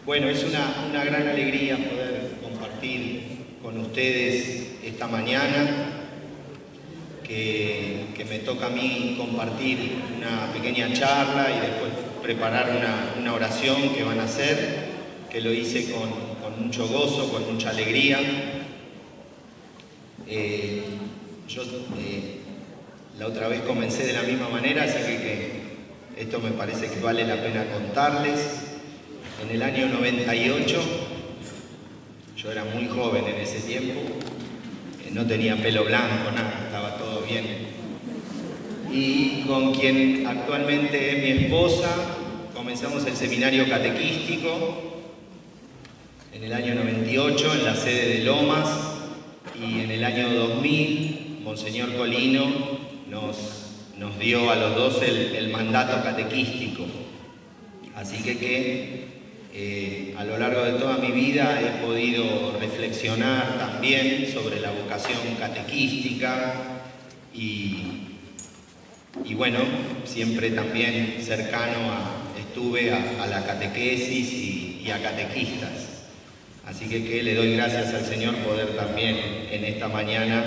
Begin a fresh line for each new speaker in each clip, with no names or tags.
Bueno, es una gran alegría poder compartir con ustedes esta mañana, que me toca a mí compartir una pequeña charla y después preparar una oración que van a hacer, que lo hice con mucho gozo, con mucha alegría. La otra vez comencé de la misma manera, así que esto me parece que vale la pena contarles. En el año 98, yo era muy joven en ese tiempo, no tenía pelo blanco, nada, estaba todo bien. Y con quien actualmente es mi esposa, comenzamos el seminario catequístico en el año 98 en la sede de Lomas, y en el año 2000 Monseñor Colino nos dio a los dos el mandato catequístico. Así que a lo largo de toda mi vida he podido reflexionar también sobre la vocación catequística y bueno, siempre también cercano estuve a la catequesis y a catequistas. Así que le doy gracias al Señor poder también en esta mañana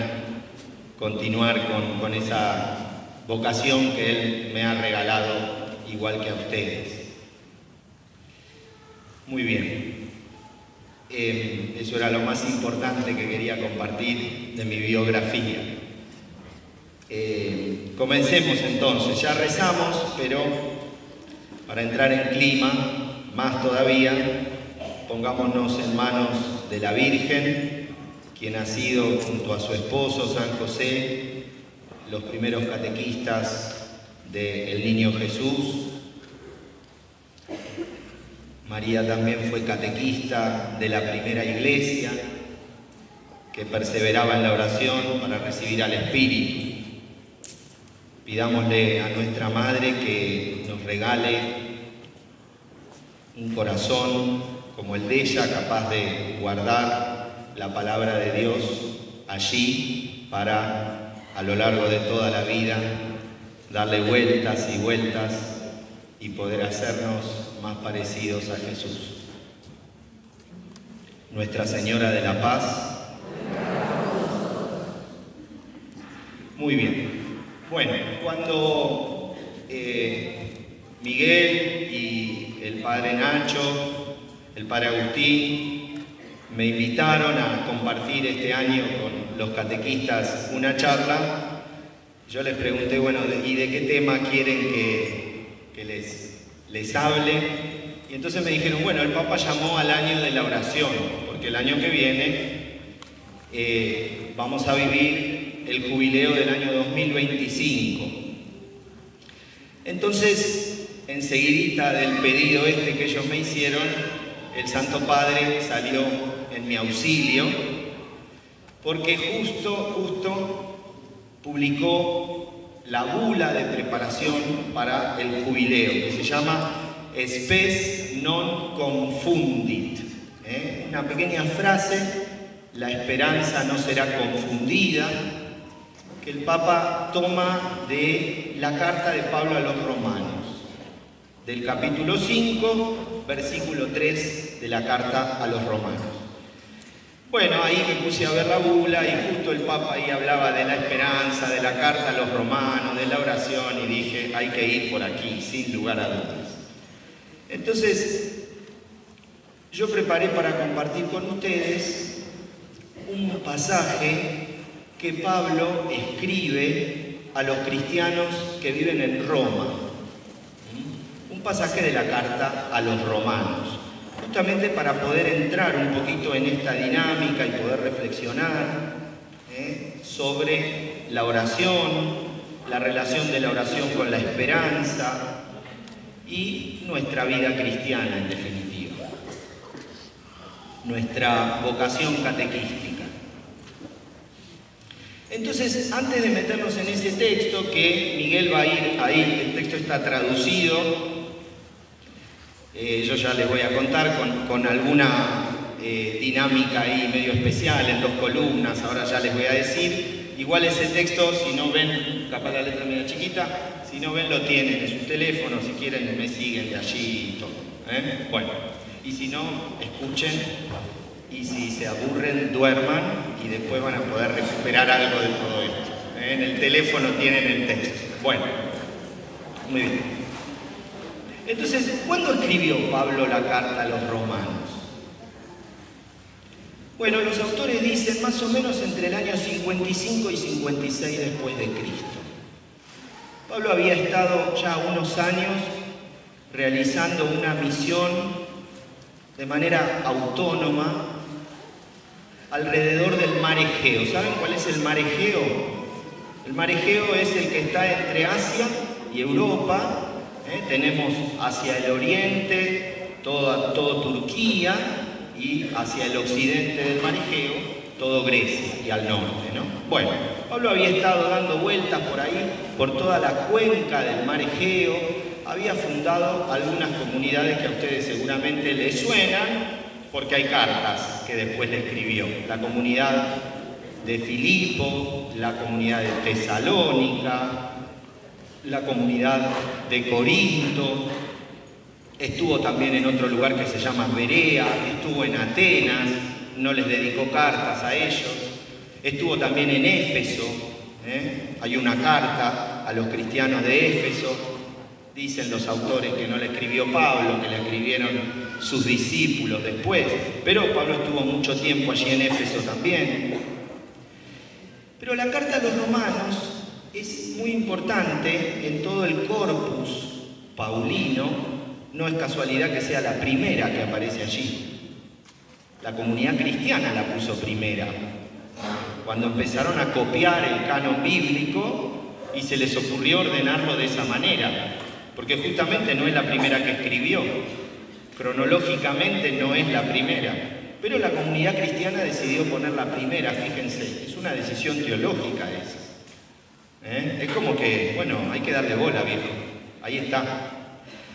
continuar con esa vocación que Él me ha regalado, igual que a ustedes. Muy bien, eso era lo más importante que quería compartir de mi biografía. Comencemos entonces, ya rezamos, pero para entrar en clima, más todavía, pongámonos en manos de la Virgen, quien ha sido, junto a su esposo San José, los primeros catequistas del Niño Jesús. María también fue catequista de la primera iglesia, que perseveraba en la oración para recibir al Espíritu. Pidámosle a nuestra Madre que nos regale un corazón como el de ella, capaz de guardar la palabra de Dios allí para, a lo largo de toda la vida, darle vueltas y vueltas y poder hacernos más parecidos a Jesús. Nuestra Señora de la Paz. Muy bien. Bueno, cuando Miguel y el padre Nacho, el padre Agustín, me invitaron a compartir este año con los catequistas una charla, yo les pregunté, bueno, ¿y de qué tema quieren que les hable? Y entonces me dijeron, bueno, el Papa llamó al año de la oración, porque el año que viene vamos a vivir el jubileo del año 2025. Entonces, enseguidita del pedido que ellos me hicieron, el Santo Padre salió en mi auxilio, porque justo publicó la bula de preparación para el jubileo, que se llama Spes non confundit. Una pequeña frase, la esperanza no será confundida, que el Papa toma de la carta de Pablo a los Romanos, del capítulo 5, versículo 3 de la carta a los Romanos. Bueno, ahí me puse a ver la bula y justo el Papa ahí hablaba de la esperanza, de la carta a los romanos, de la oración, y dije, hay que ir por aquí, sin lugar a dudas. Entonces, yo preparé para compartir con ustedes un pasaje que Pablo escribe a los cristianos que viven en Roma. Un pasaje de la carta a los romanos, justamente para poder entrar un poquito en esta dinámica y poder reflexionar sobre la oración, la relación de la oración con la esperanza y nuestra vida cristiana, en definitiva, nuestra vocación catequística. Entonces, antes de meternos en ese texto, que Miguel va a ir ahí, el texto está traducido, yo ya les voy a contar con alguna dinámica ahí medio especial en 2 columnas, ahora ya les voy a decir. Igual ese texto, si no ven, capaz la letra medio chiquita, si no ven lo tienen en sus teléfonos, si quieren me siguen de allí y todo. Bueno, y si no, escuchen, y si se aburren, duerman, y después van a poder recuperar algo de todo esto. En el teléfono tienen el texto. Bueno, muy bien. Entonces, ¿cuándo escribió Pablo la carta a los romanos? Bueno, los autores dicen más o menos entre el año 55 y 56 después de Cristo. Pablo había estado ya unos años realizando una misión de manera autónoma alrededor del mar Egeo. ¿Saben cuál es el mar Egeo? El mar Egeo es el que está entre Asia y Europa. Tenemos hacia el oriente todo Turquía y hacia el occidente del mar Egeo todo Grecia y al norte, ¿no? Bueno, Pablo había estado dando vueltas por ahí, por toda la cuenca del mar Egeo, había fundado algunas comunidades que a ustedes seguramente les suenan, porque hay cartas que después le escribió. La comunidad de Filipo, la comunidad de Tesalónica, la comunidad de Corinto, estuvo también en otro lugar que se llama Berea, estuvo en Atenas, no les dedicó cartas a ellos, estuvo también en Éfeso, hay una carta a los cristianos de Éfeso, dicen los autores que no le escribió Pablo, que le escribieron sus discípulos después, pero Pablo estuvo mucho tiempo allí en Éfeso también. Pero la carta a los romanos es muy importante en todo el corpus paulino, no es casualidad que sea la primera que aparece allí. La comunidad cristiana la puso primera. Cuando empezaron a copiar el canon bíblico y se les ocurrió ordenarlo de esa manera, porque justamente no es la primera que escribió, cronológicamente no es la primera, pero la comunidad cristiana decidió poner la primera, fíjense, es una decisión teológica esa. Es como que, bueno, hay que darle bola, viejo, ahí está.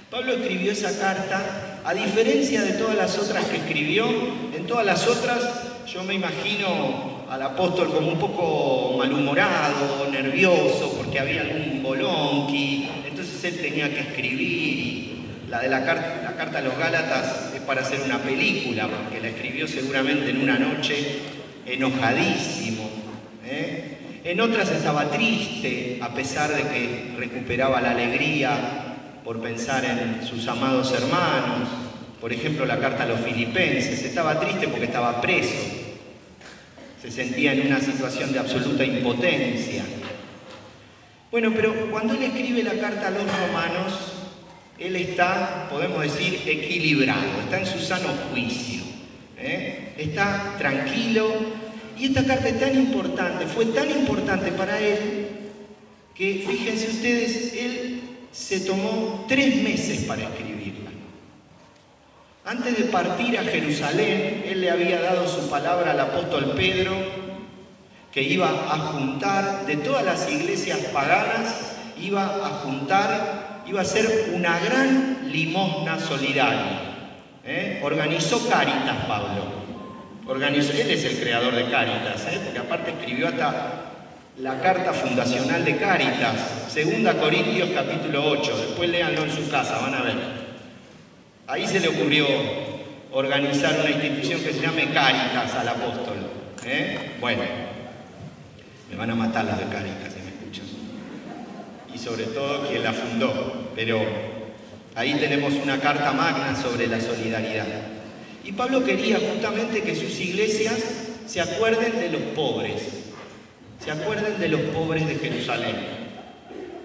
Pablo escribió esa carta, a diferencia de todas las otras que escribió, en todas las otras yo me imagino al apóstol como un poco malhumorado, nervioso, porque había algún bolonqui, entonces él tenía que escribir, y la carta a los Gálatas es para hacer una película, porque la escribió seguramente en una noche, enojadísimo. En otras estaba triste, a pesar de que recuperaba la alegría por pensar en sus amados hermanos. Por ejemplo, la carta a los filipenses, estaba triste porque estaba preso, se sentía en una situación de absoluta impotencia. Bueno, pero cuando él escribe la carta a los romanos, él está, podemos decir, equilibrado, está en su sano juicio, está tranquilo, y esta carta es tan importante, fue tan importante para él, que fíjense ustedes, él se tomó 3 meses para escribirla. Antes de partir a Jerusalén, él le había dado su palabra al apóstol Pedro, que iba a juntar de todas las iglesias paganas, iba a hacer una gran limosna solidaria. Organizó Cáritas, Pablo. Él es el creador de Cáritas, porque aparte escribió hasta la carta fundacional de Cáritas, 2 Corintios capítulo 8, después léanlo en su casa, van a ver. Ahí se le ocurrió organizar una institución que se llame Cáritas al apóstol. Bueno, me van a matar las de Cáritas si me escuchan. Y sobre todo quien la fundó, pero ahí tenemos una carta magna sobre la solidaridad. Y Pablo quería justamente que sus iglesias se acuerden de los pobres, se acuerden de los pobres de Jerusalén,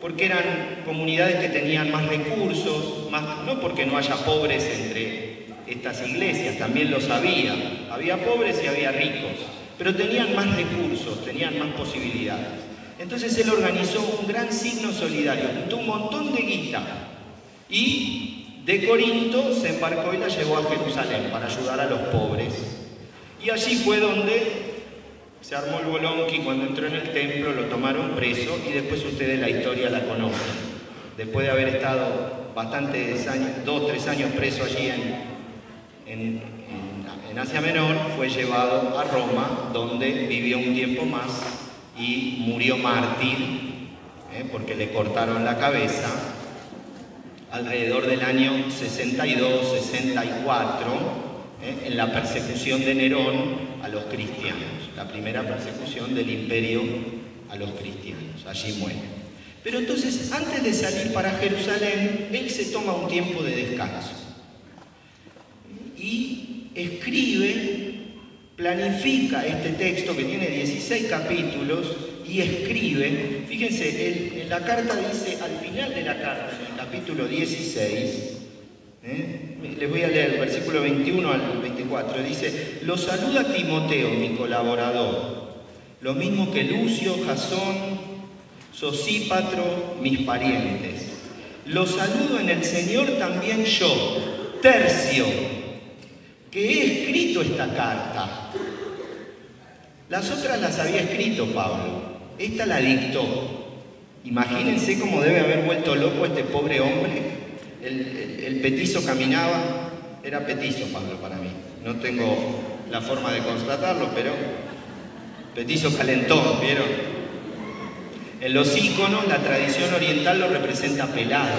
porque eran comunidades que tenían más recursos, no porque no haya pobres entre estas iglesias, también los había pobres y había ricos, pero tenían más recursos, tenían más posibilidades. Entonces él organizó un gran signo solidario, juntó un montón de guita y de Corinto se embarcó y la llevó a Jerusalén para ayudar a los pobres. Y allí fue donde se armó el bolonqui. Cuando entró en el templo lo tomaron preso y después ustedes la historia la conocen. Después de haber estado bastantes años, 2 o 3 años preso allí en Asia Menor, fue llevado a Roma, donde vivió un tiempo más y murió mártir, porque le cortaron la cabeza alrededor del año 62-64, en la persecución de Nerón a los cristianos, la primera persecución del imperio a los cristianos. Allí muere. Pero entonces, antes de salir para Jerusalén, él se toma un tiempo de descanso y escribe, planifica este texto que tiene 16 capítulos y escribe, fíjense, en la carta dice, al final de la carta, en el capítulo 16, les voy a leer el versículo 21 al 24, dice: lo saluda Timoteo, mi colaborador, lo mismo que Lucio, Jasón, Sosípatro, mis parientes. Lo saludo en el Señor también yo, Tercio, que he escrito esta carta. Las otras las había escrito Pablo, esta la dictó. Imagínense cómo debe haber vuelto loco este pobre hombre. El petizo caminaba, era petizo Pablo para mí, no tengo la forma de constatarlo, pero petizo calentón, ¿vieron? En los íconos la tradición oriental lo representa pelado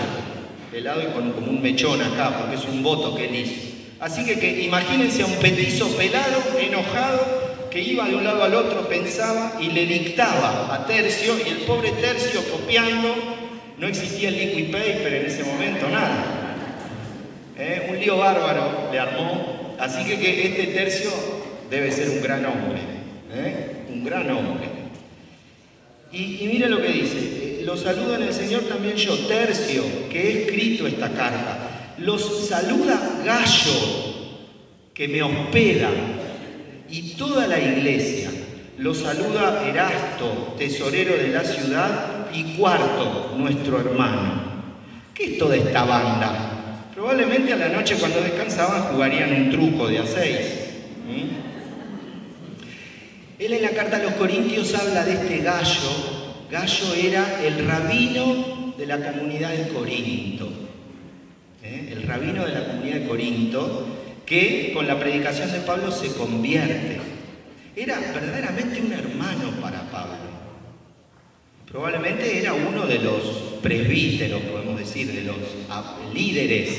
y con como un mechón acá, porque es un voto que él hizo. Así que imagínense a un petizo pelado, enojado, que iba de un lado al otro, pensaba y le dictaba a Tercio, y el pobre Tercio copiando. No existía el liquid paper en ese momento, nada. Un lío bárbaro le armó. Así que este Tercio debe ser un gran hombre. Un gran hombre. Y mire lo que dice. Lo saludo en el Señor también yo, Tercio, que he escrito esta carta. Los saluda Gayo, que me hospeda, y toda la iglesia. Lo saluda Erasto, tesorero de la ciudad, y Cuarto, nuestro hermano. ¿Qué es toda esta banda? Probablemente a la noche cuando descansaban jugarían un truco de a 6. Él en la carta a los Corintios habla de este Gayo. Gayo era el rabino de la comunidad de Corinto. El rabino de la comunidad de Corinto, que con la predicación de Pablo se convierte. Era verdaderamente un hermano para Pablo. Probablemente era uno de los presbíteros, podemos decir, de los líderes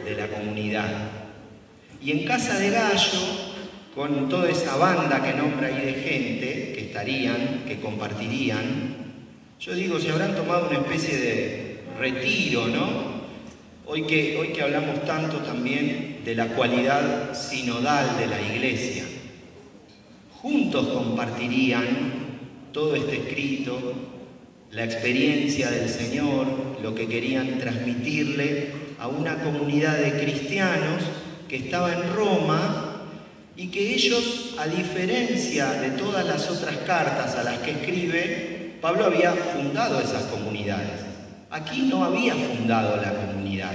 de la comunidad. Y en casa de Gayo, con toda esa banda que nombra ahí de gente, que estarían, que compartirían, yo digo, se habrán tomado una especie de retiro, ¿no? Hoy que hablamos tanto también de la cualidad sinodal de la iglesia. Juntos compartirían todo este escrito, la experiencia del Señor, lo que querían transmitirle a una comunidad de cristianos que estaba en Roma y que ellos, a diferencia de todas las otras cartas a las que escribe, Pablo había fundado esas comunidades. Aquí no había fundado la comunidad.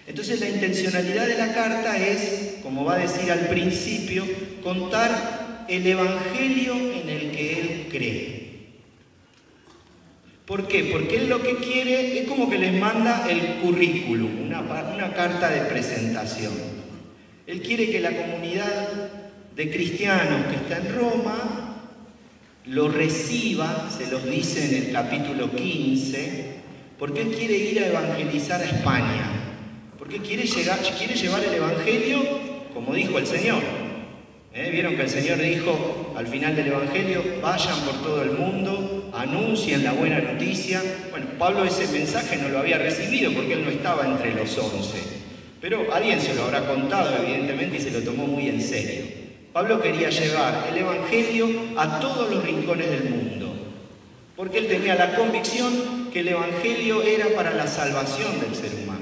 Entonces la intencionalidad de la carta es, como va a decir al principio, contar el evangelio en el que él cree. ¿Por qué? Porque él lo que quiere es como que les manda el currículum, una carta de presentación. Él quiere que la comunidad de cristianos que está en Roma lo reciba, se los dice en el capítulo 15, porque él quiere ir a evangelizar a España, porque quiere llevar el evangelio como dijo el Señor. Vieron que el Señor dijo al final del Evangelio: vayan por todo el mundo, anuncien la buena noticia. Bueno, Pablo ese mensaje no lo había recibido porque él no estaba entre los 11. Pero alguien se lo habrá contado, evidentemente, y se lo tomó muy en serio. Pablo quería llevar el Evangelio a todos los rincones del mundo, porque él tenía la convicción que el Evangelio era para la salvación del ser humano.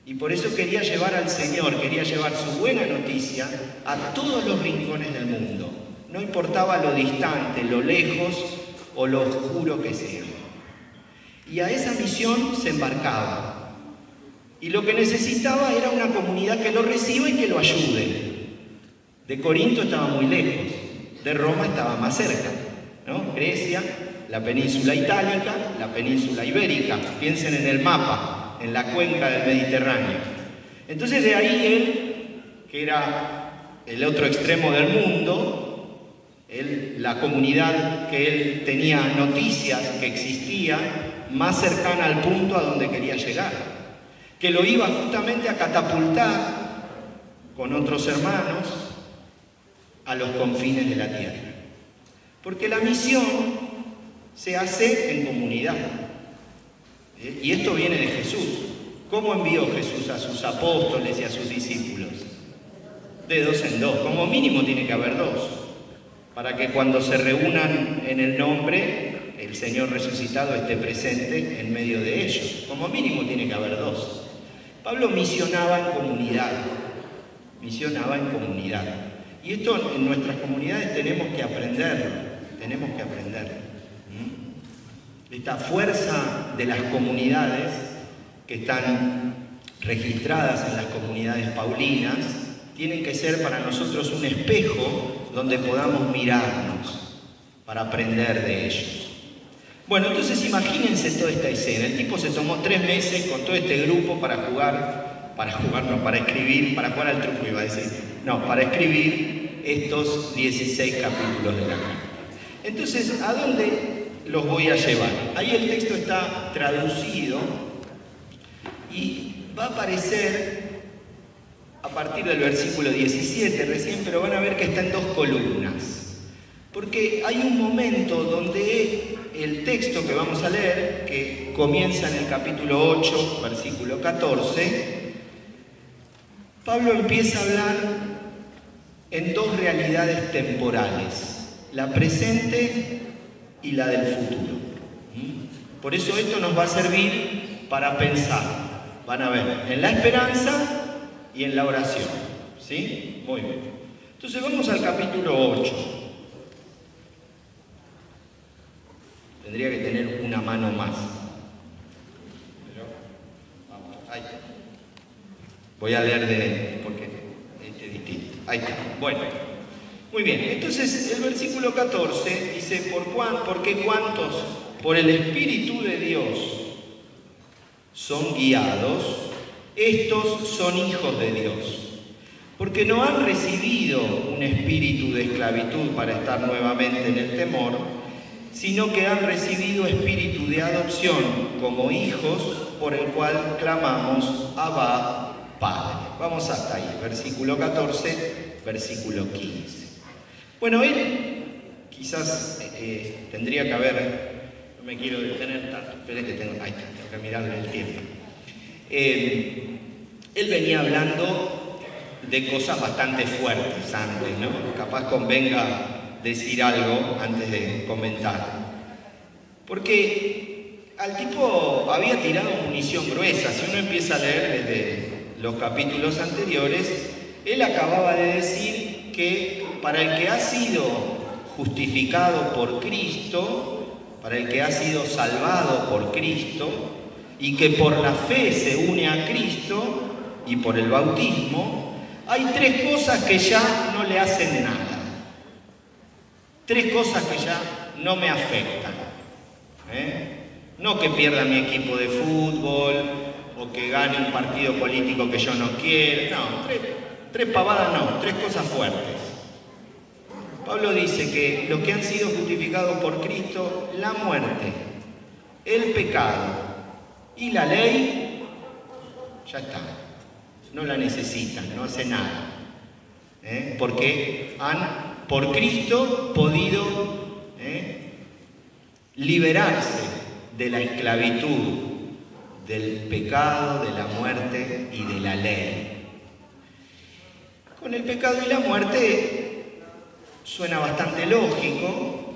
Y por eso quería llevar al Señor, quería llevar su buena noticia a todos los rincones del mundo. No importaba lo distante, lo lejos o lo oscuro que sea. Y a esa misión se embarcaba. Y lo que necesitaba era una comunidad que lo reciba y que lo ayude. De Corinto estaba muy lejos, de Roma estaba más cerca, ¿no? Grecia, la península itálica, la península ibérica. Piensen en el mapa, en la cuenca del Mediterráneo. Entonces de ahí él, que era el otro extremo del mundo, la comunidad que él tenía noticias que existía, más cercana al punto a donde quería llegar, que lo iba justamente a catapultar con otros hermanos a los confines de la tierra. Porque la misión se hace en comunidad. Y esto viene de Jesús. ¿Cómo envió Jesús a sus apóstoles y a sus discípulos? De 2 en 2. Como mínimo tiene que haber 2. Para que cuando se reúnan en el nombre, el Señor resucitado esté presente en medio de ellos. Como mínimo tiene que haber 2. Pablo misionaba en comunidad. Misionaba en comunidad. Y esto en nuestras comunidades tenemos que aprenderlo. Tenemos que aprenderlo. Esta fuerza de las comunidades que están registradas en las comunidades paulinas tienen que ser para nosotros un espejo donde podamos mirarnos para aprender de ellos. Bueno, entonces imagínense toda esta escena. El tipo se tomó 3 meses con todo este grupo para escribir, para jugar al truco iba a decir. No, para escribir estos 16 capítulos de la carta. Entonces, ¿a dónde los voy a llevar? Ahí el texto está traducido y va a aparecer a partir del versículo 17 recién, pero van a ver que está en 2 columnas. Porque hay un momento donde el texto que vamos a leer, que comienza en el capítulo 8, versículo 14, Pablo empieza a hablar en 2 realidades temporales, la presente y la del futuro. Por eso esto nos va a servir para pensar, van a ver, en la esperanza y en la oración. ¿Sí? Muy bien. Entonces vamos al capítulo 8. Tendría que tener una mano más. Pero, vamos, ahí está. Voy a leer porque este es distinto. Ahí está. Bueno, muy bien. Entonces el versículo 14 dice, porque cuantos por el Espíritu de Dios son guiados, estos son hijos de Dios. Porque no han recibido un espíritu de esclavitud para estar nuevamente en el temor, sino que han recibido espíritu de adopción como hijos, por el cual clamamos Abba, Padre. Vamos hasta ahí, versículo 14, versículo 15. Bueno, él quizás tendría que haber, no me quiero detener tanto, esperen que tengo que mirarle el tiempo. Él venía hablando de cosas bastante fuertes antes, ¿no? Capaz convenga decir algo antes de comentar. Porque al tipo había tirado munición gruesa. Si uno empieza a leer desde los capítulos anteriores, él acababa de decir que para el que ha sido justificado por Cristo, para el que ha sido salvado por Cristo, y que por la fe se une a Cristo y por el bautismo, hay 3 cosas que ya no le hacen nada. 3 cosas que ya no me afectan. No que pierda mi equipo de fútbol o que gane un partido político que yo no quiero. No, 3 pavadas no, 3 cosas fuertes. Pablo dice que los que han sido justificados por Cristo, la muerte, el pecado y la ley, ya está. No la necesitan, no hace nada. Porque han, por Cristo, podido liberarse de la esclavitud, del pecado, de la muerte y de la ley. Con el pecado y la muerte suena bastante lógico,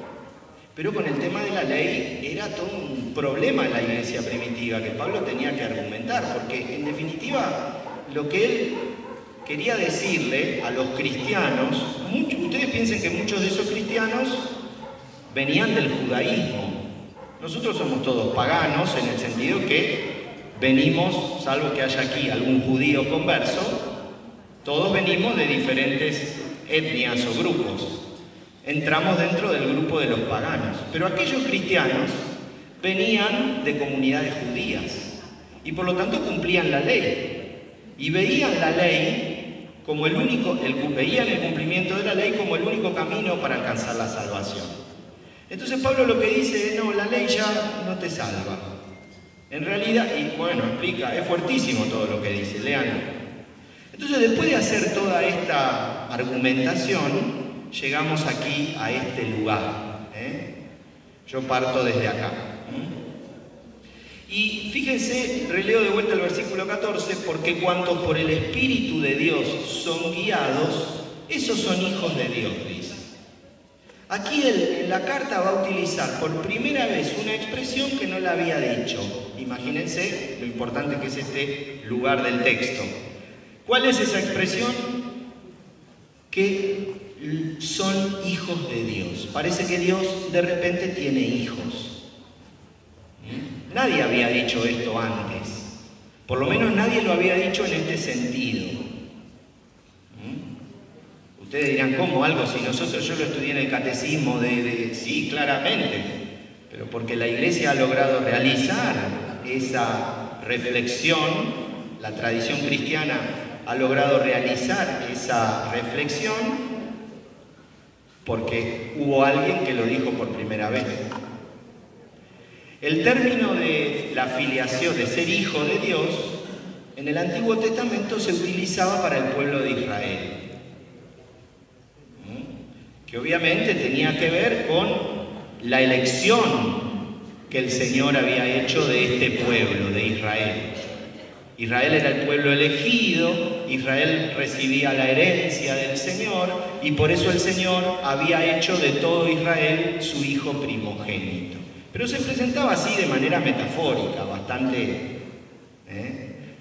pero con el tema de la ley era todo un problema en la iglesia primitiva que Pablo tenía que argumentar, porque en definitiva lo que él quería decirle a los cristianos, ustedes piensen que muchos de esos cristianos venían del judaísmo. Nosotros somos todos paganos en el sentido que venimos, salvo que haya aquí algún judío converso, todos venimos de diferentes etnias o grupos. Entramos dentro del grupo de los paganos. Pero aquellos cristianos venían de comunidades judías y por lo tanto cumplían la ley. Y veían la ley como veían el cumplimiento de la ley como el único camino para alcanzar la salvación. Entonces Pablo lo que dice es, no, la ley ya no te salva. En realidad, y bueno, explica, es fuertísimo todo lo que dice, léanlo. Entonces, después de hacer toda esta argumentación, llegamos aquí a este lugar. Yo parto desde acá. Y fíjense, releo de vuelta el versículo 14, porque cuantos por el Espíritu de Dios son guiados, esos son hijos de Dios, dice. Aquí en la carta va a utilizar por primera vez una expresión que no la había dicho. Imagínense lo importante que es este lugar del texto. ¿Cuál es esa expresión? Que son hijos de Dios. Parece que Dios de repente tiene hijos. Nadie había dicho esto antes. Por lo menos nadie lo había dicho en este sentido. Ustedes dirán, ¿cómo algo? Si yo lo estudié en el catecismo sí, claramente, pero porque la Iglesia ha logrado realizar esa reflexión, la tradición cristiana ha logrado realizar esa reflexión porque hubo alguien que lo dijo por primera vez. El término de la filiación, de ser hijo de Dios, en el Antiguo Testamento se utilizaba para el pueblo de Israel, que obviamente tenía que ver con la elección que el Señor había hecho de este pueblo, de Israel. Israel era el pueblo elegido, Israel recibía la herencia del Señor y por eso el Señor había hecho de todo Israel su hijo primogénito. Pero se presentaba así de manera metafórica, bastante...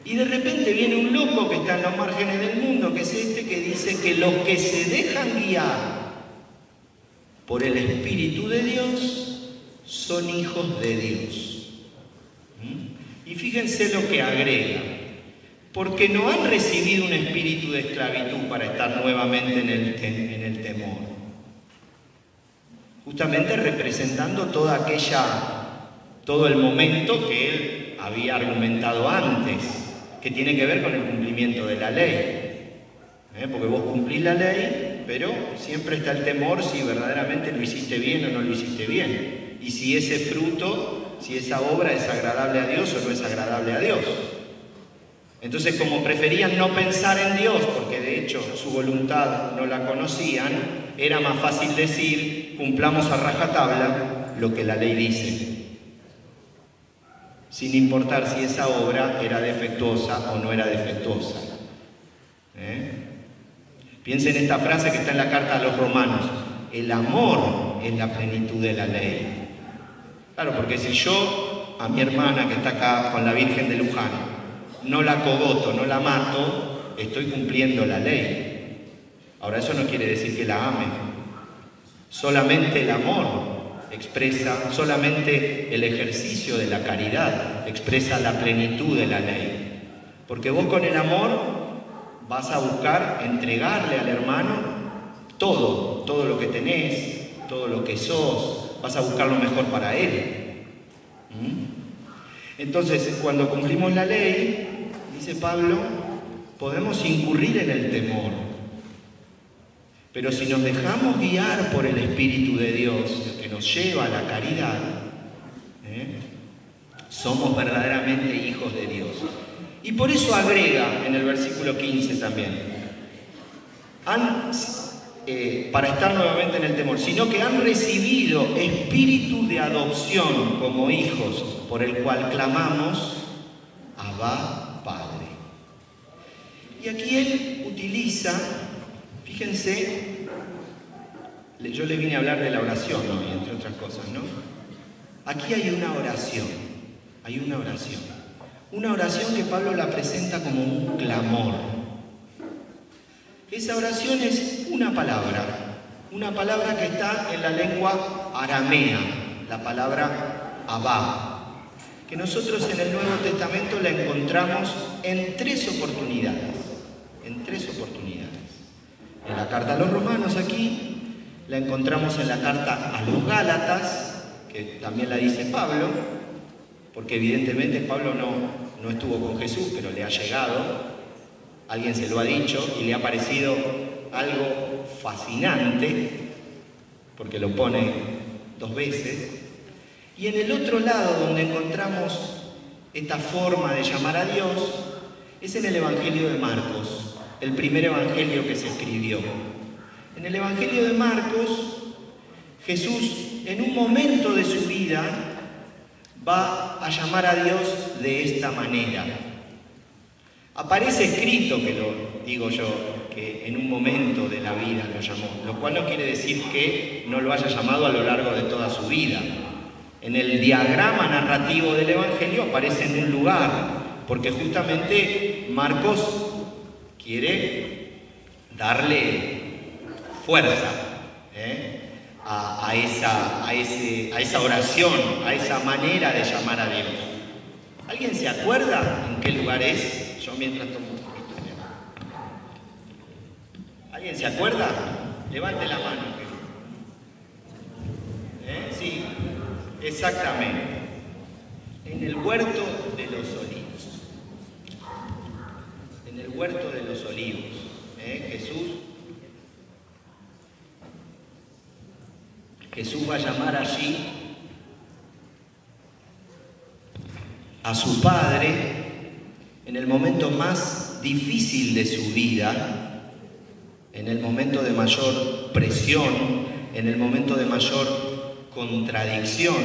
Y de repente viene un loco que está en los márgenes del mundo, que es este, que dice que los que se dejan guiar por el Espíritu de Dios son hijos de Dios. Y fíjense lo que agrega. Porque no han recibido un espíritu de esclavitud para estar nuevamente en el temor. Justamente representando todo el momento que él había argumentado antes, que tiene que ver con el cumplimiento de la ley. Porque vos cumplís la ley, pero siempre está el temor si verdaderamente lo hiciste bien o no lo hiciste bien. Y si ese fruto, si esa obra es agradable a Dios o no es agradable a Dios. Entonces, como preferían no pensar en Dios, porque de hecho su voluntad no la conocían, era más fácil decir, cumplamos a rajatabla lo que la ley dice, sin importar si esa obra era defectuosa o no era defectuosa. Piensen en esta frase que está en la carta a los Romanos: el amor es la plenitud de la ley. Claro, porque si yo a mi hermana que está acá con la Virgen de Luján no la cogoto, no la mato, estoy cumpliendo la ley. Ahora, eso no quiere decir que la ame. Solamente el amor expresa, solamente el ejercicio de la caridad expresa la plenitud de la ley. Porque vos con el amor vas a buscar entregarle al hermano todo lo que tenés, todo lo que sos, vas a buscar lo mejor para él. Entonces, cuando cumplimos la ley, dice Pablo, podemos incurrir en el temor. Pero si nos dejamos guiar por el Espíritu de Dios, que nos lleva a la caridad, somos verdaderamente hijos de Dios. Y por eso agrega en el versículo 15 también, para estar nuevamente en el temor, sino que han recibido espíritu de adopción como hijos, por el cual clamamos, Abba, Padre. Y aquí él utiliza, fíjense, yo les vine a hablar de la oración hoy, entre otras cosas, ¿no? Aquí hay una oración, una oración que Pablo la presenta como un clamor. Esa oración es una palabra que está en la lengua aramea, la palabra Abba, que nosotros en el Nuevo Testamento la encontramos en tres oportunidades. En la carta a los Romanos aquí, la encontramos en la carta a los Gálatas, que también la dice Pablo, porque evidentemente Pablo no estuvo con Jesús, pero le ha llegado. Alguien se lo ha dicho y le ha parecido algo fascinante, porque lo pone 2 veces. Y en el otro lado, donde encontramos esta forma de llamar a Dios es en el Evangelio de Marcos, el primer evangelio que se escribió. En el Evangelio de Marcos, Jesús, en un momento de su vida, va a llamar a Dios de esta manera. Aparece escrito, que lo digo yo, que en un momento de la vida lo llamó, lo cual no quiere decir que no lo haya llamado a lo largo de toda su vida. En el diagrama narrativo del Evangelio aparece en un lugar, porque justamente Marcos quiere darle fuerza a esa oración, a esa manera de llamar a Dios. ¿Alguien se acuerda en qué lugar es? Yo mientras tomo un poquito de agua. ¿Alguien se acuerda? Levante la mano. Sí, exactamente. En el huerto de los olivos. En el huerto de los olivos. Jesús va a llamar allí a su Padre en el momento más difícil de su vida, en el momento de mayor presión, en el momento de mayor contradicción,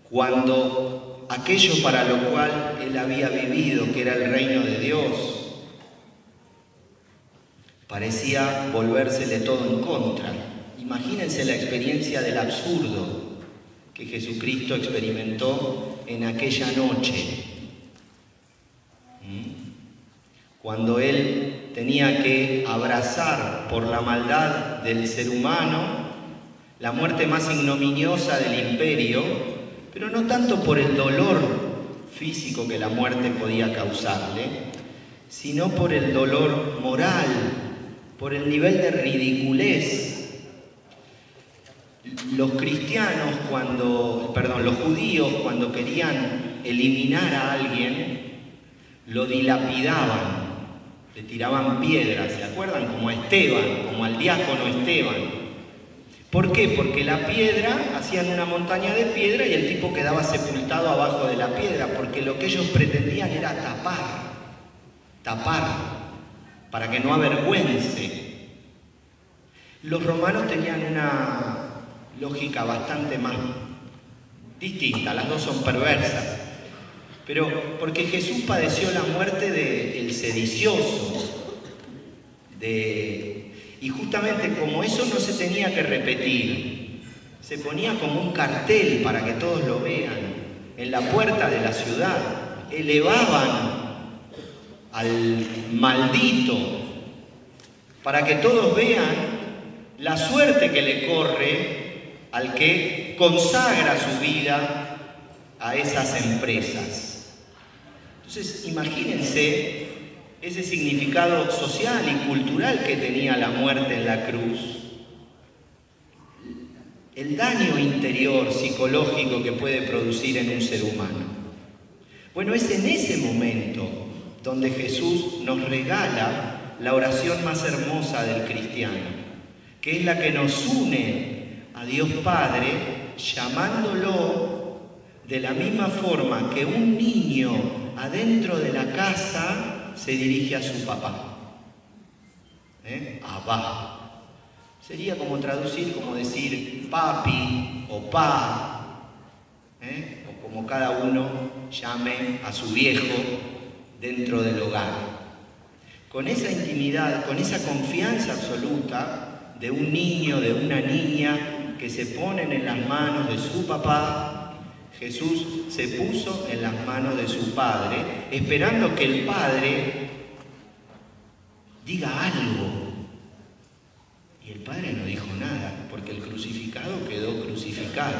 cuando aquello para lo cual él había vivido, que era el reino de Dios, parecía volvérsele todo en contra. Imagínense la experiencia del absurdo que Jesucristo experimentó en aquella noche, cuando él tenía que abrazar por la maldad del ser humano la muerte más ignominiosa del imperio, pero no tanto por el dolor físico que la muerte podía causarle, sino por el dolor moral, por el nivel de ridiculez. Los judíos, cuando querían eliminar a alguien, lo dilapidaban, le tiraban piedras, ¿se acuerdan? Como a Esteban, como al diácono Esteban. ¿Por qué? Porque la piedra, hacían una montaña de piedra y el tipo quedaba sepultado abajo de la piedra, porque lo que ellos pretendían era tapar, para que no avergüence. Los romanos tenían una lógica bastante más distinta, las dos son perversas, pero porque Jesús padeció la muerte del sedicioso, y justamente como eso no se tenía que repetir, se ponía como un cartel para que todos lo vean, en la puerta de la ciudad, elevaban al maldito para que todos vean la suerte que le corre al que consagra su vida a esas empresas. Entonces, imagínense ese significado social y cultural que tenía la muerte en la cruz. El daño interior, psicológico que puede producir en un ser humano. Bueno, es en ese momento donde Jesús nos regala la oración más hermosa del cristiano, que es la que nos une a Dios Padre, llamándolo de la misma forma que un niño adentro de la casa se dirige a su papá. Abba. Sería como traducir, como decir papi o pa, o como cada uno llame a su viejo dentro del hogar. Con esa intimidad, con esa confianza absoluta de un niño, de una niña, que se ponen en las manos de su papá, Jesús se puso en las manos de su Padre, esperando que el Padre diga algo. Y el Padre no dijo nada, porque el crucificado quedó crucificado.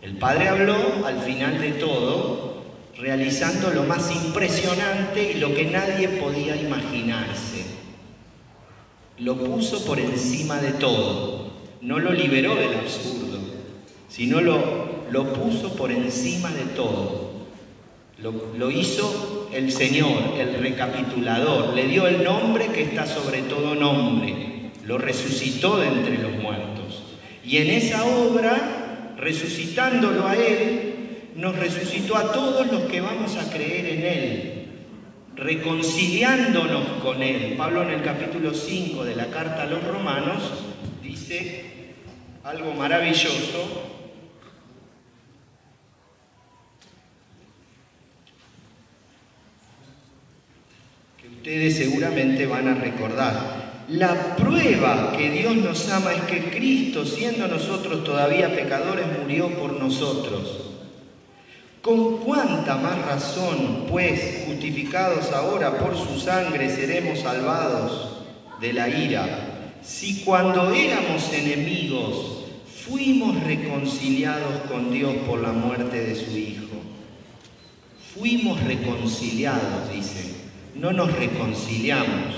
El Padre habló al final de todo, realizando lo más impresionante y lo que nadie podía imaginarse. Lo puso por encima de todo. No lo liberó del absurdo, sino lo puso por encima de todo. Lo hizo el Señor, el recapitulador. Le dio el nombre que está sobre todo nombre. Lo resucitó de entre los muertos. Y en esa obra, resucitándolo a Él, nos resucitó a todos los que vamos a creer en Él, reconciliándonos con Él. Pablo en el capítulo 5 de la carta a los Romanos dice algo maravilloso. Que ustedes seguramente van a recordar. La prueba que Dios nos ama es que Cristo, siendo nosotros todavía pecadores, murió por nosotros. ¿Con cuánta más razón, pues, justificados ahora por su sangre, seremos salvados de la ira? Si cuando éramos enemigos, fuimos reconciliados con Dios por la muerte de su Hijo. Fuimos reconciliados, dice, no nos reconciliamos.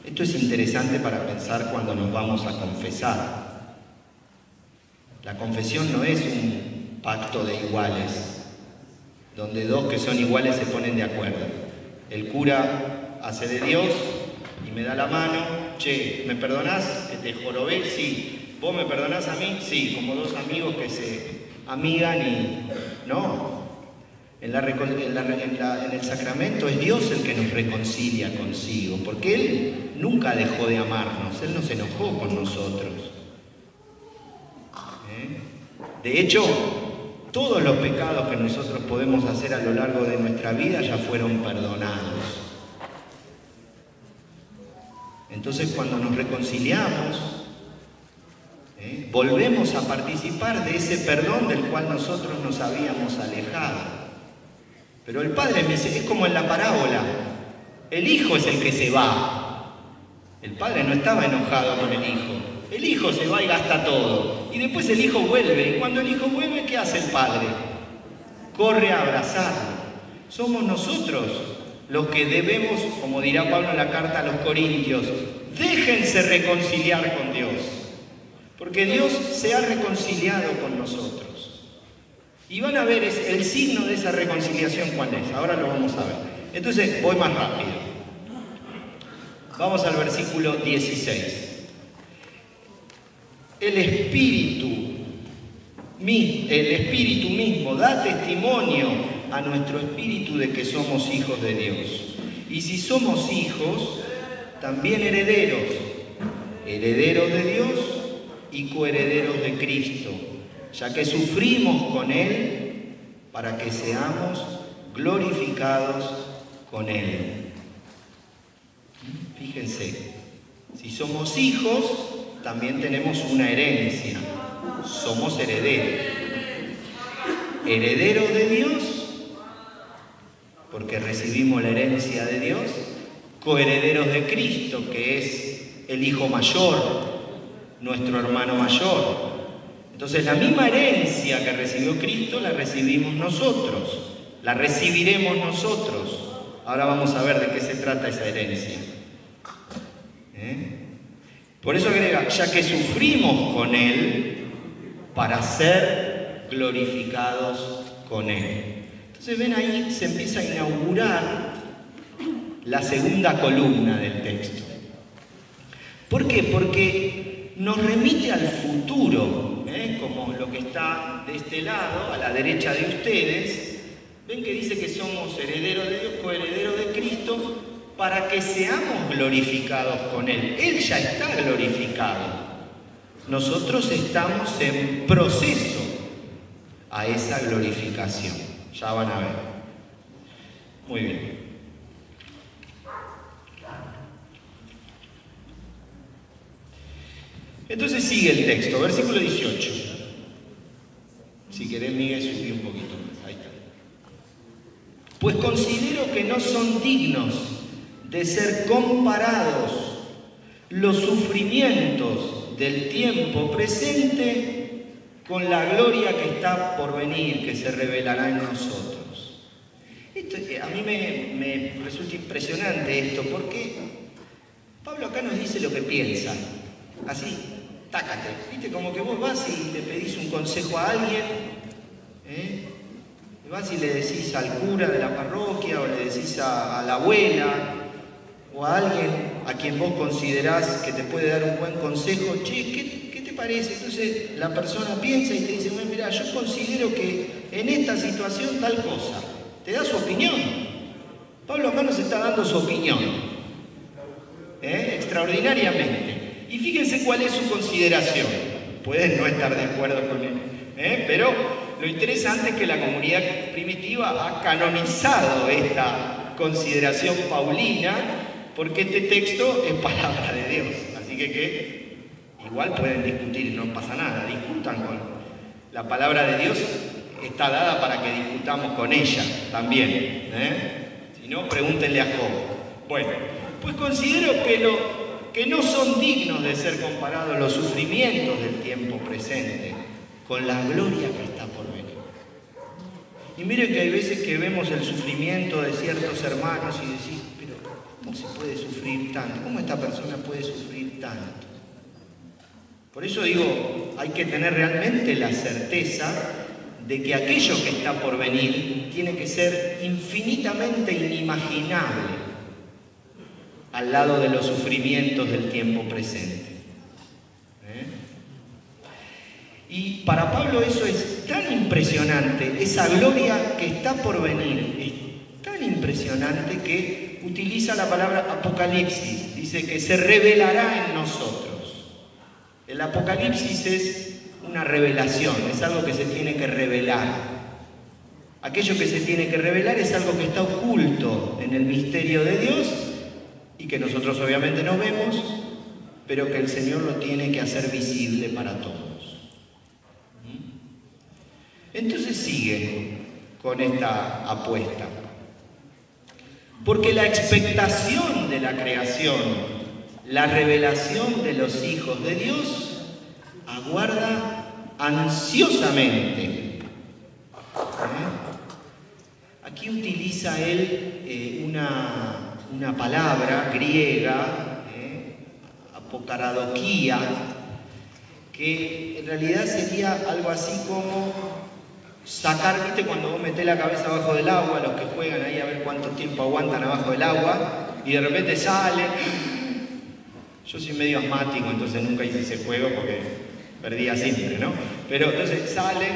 Esto es interesante para pensar cuando nos vamos a confesar. La confesión no es un pacto de iguales, donde dos que son iguales se ponen de acuerdo. El cura hace de Dios y me da la mano. Che, ¿me perdonás que te jorobé? Sí. ¿Vos me perdonás a mí? Sí, como dos amigos que se amigan y... No. En el sacramento es Dios el que nos reconcilia consigo, porque Él nunca dejó de amarnos, Él no se enojó con nosotros. De hecho, todos los pecados que nosotros podemos hacer a lo largo de nuestra vida ya fueron perdonados. Entonces, cuando nos reconciliamos, volvemos a participar de ese perdón del cual nosotros nos habíamos alejado. Pero el Padre me dice, es como en la parábola, el Hijo es el que se va. El Padre no estaba enojado con el Hijo. El Hijo se va y gasta todo. Y después el Hijo vuelve. Y cuando el Hijo vuelve, ¿qué hace el Padre? Corre a abrazarlo. Somos nosotros los que debemos, como dirá Pablo en la carta a los Corintios, déjense reconciliar con Dios. Porque Dios se ha reconciliado con nosotros. Y van a ver el signo de esa reconciliación cuál es. Ahora lo vamos a ver. Entonces voy más rápido. Vamos al versículo 16. El Espíritu mismo da testimonio a nuestro espíritu de que somos hijos de Dios. Y si somos hijos, también herederos. Herederos de Dios y coherederos de Cristo, ya que sufrimos con Él para que seamos glorificados con Él. Fíjense, si somos hijos, también tenemos una herencia. Somos herederos. Herederos de Dios, porque recibimos la herencia de Dios. Coherederos de Cristo, que es el Hijo mayor, nuestro hermano mayor. Entonces la misma herencia que recibió Cristo la recibimos nosotros, la recibiremos nosotros. Ahora vamos a ver de qué se trata esa herencia. Por eso agrega, ya que sufrimos con Él para ser glorificados con Él. Entonces ven ahí, se empieza a inaugurar la segunda columna del texto. ¿Por qué? Porque nos remite al futuro, como lo que está de este lado, a la derecha de ustedes. Ven que dice que somos herederos de Dios, coherederos de Cristo, para que seamos glorificados con Él. Él ya está glorificado. Nosotros estamos en proceso a esa glorificación. Ya van a ver. Muy bien. Entonces sigue el texto, versículo 18. Si querés, Miguel, subí un poquito más. Ahí está. Pues considero que no son dignos de ser comparados los sufrimientos del tiempo presente con la gloria que está por venir, que se revelará en nosotros. A mí me resulta impresionante esto, porque Pablo acá nos dice lo que piensa, así, tácate, ¿viste? Como que vos vas y le pedís un consejo a alguien, vas y le decís al cura de la parroquia, o le decís a la abuela, o a alguien a quien vos considerás que te puede dar un buen consejo. Che, ¿qué te parece? Entonces la persona piensa y te dice, bueno, mira, yo considero que en esta situación tal cosa. Te da su opinión. Pablo acá nos está dando su opinión. Extraordinariamente. Y fíjense cuál es su consideración. Pueden no estar de acuerdo con él, pero lo interesante es que la comunidad primitiva ha canonizado esta consideración paulina, porque este texto es palabra de Dios. Así que igual pueden discutir, no pasa nada, discutan con la palabra de Dios, está dada para que discutamos con ella también. Si no, pregúntenle a Job. Bueno, pues considero que no son dignos de ser comparados los sufrimientos del tiempo presente con la gloria que está por venir. Y miren que hay veces que vemos el sufrimiento de ciertos hermanos y decís, pero ¿cómo se puede sufrir tanto? ¿Cómo esta persona puede sufrir tanto? Por eso digo, hay que tener realmente la certeza de que aquello que está por venir tiene que ser infinitamente inimaginable al lado de los sufrimientos del tiempo presente. Y para Pablo eso es tan impresionante, esa gloria que está por venir, es tan impresionante que utiliza la palabra apocalipsis, dice que se revelará en nosotros. El apocalipsis es una revelación, es algo que se tiene que revelar. Aquello que se tiene que revelar es algo que está oculto en el misterio de Dios y que nosotros obviamente no vemos, pero que el Señor lo tiene que hacer visible para todos. Entonces sigue con esta apuesta. Porque la expectación de la creación, la revelación de los hijos de Dios, aguarda ansiosamente. Aquí utiliza él una palabra griega, apocaradoquía, que en realidad sería algo así como sacar, ¿viste? Cuando vos metés la cabeza abajo del agua, los que juegan ahí a ver cuánto tiempo aguantan abajo del agua, y de repente salen. Yo soy medio asmático, entonces nunca hice ese juego porque perdía siempre, ¿no? Pero entonces salen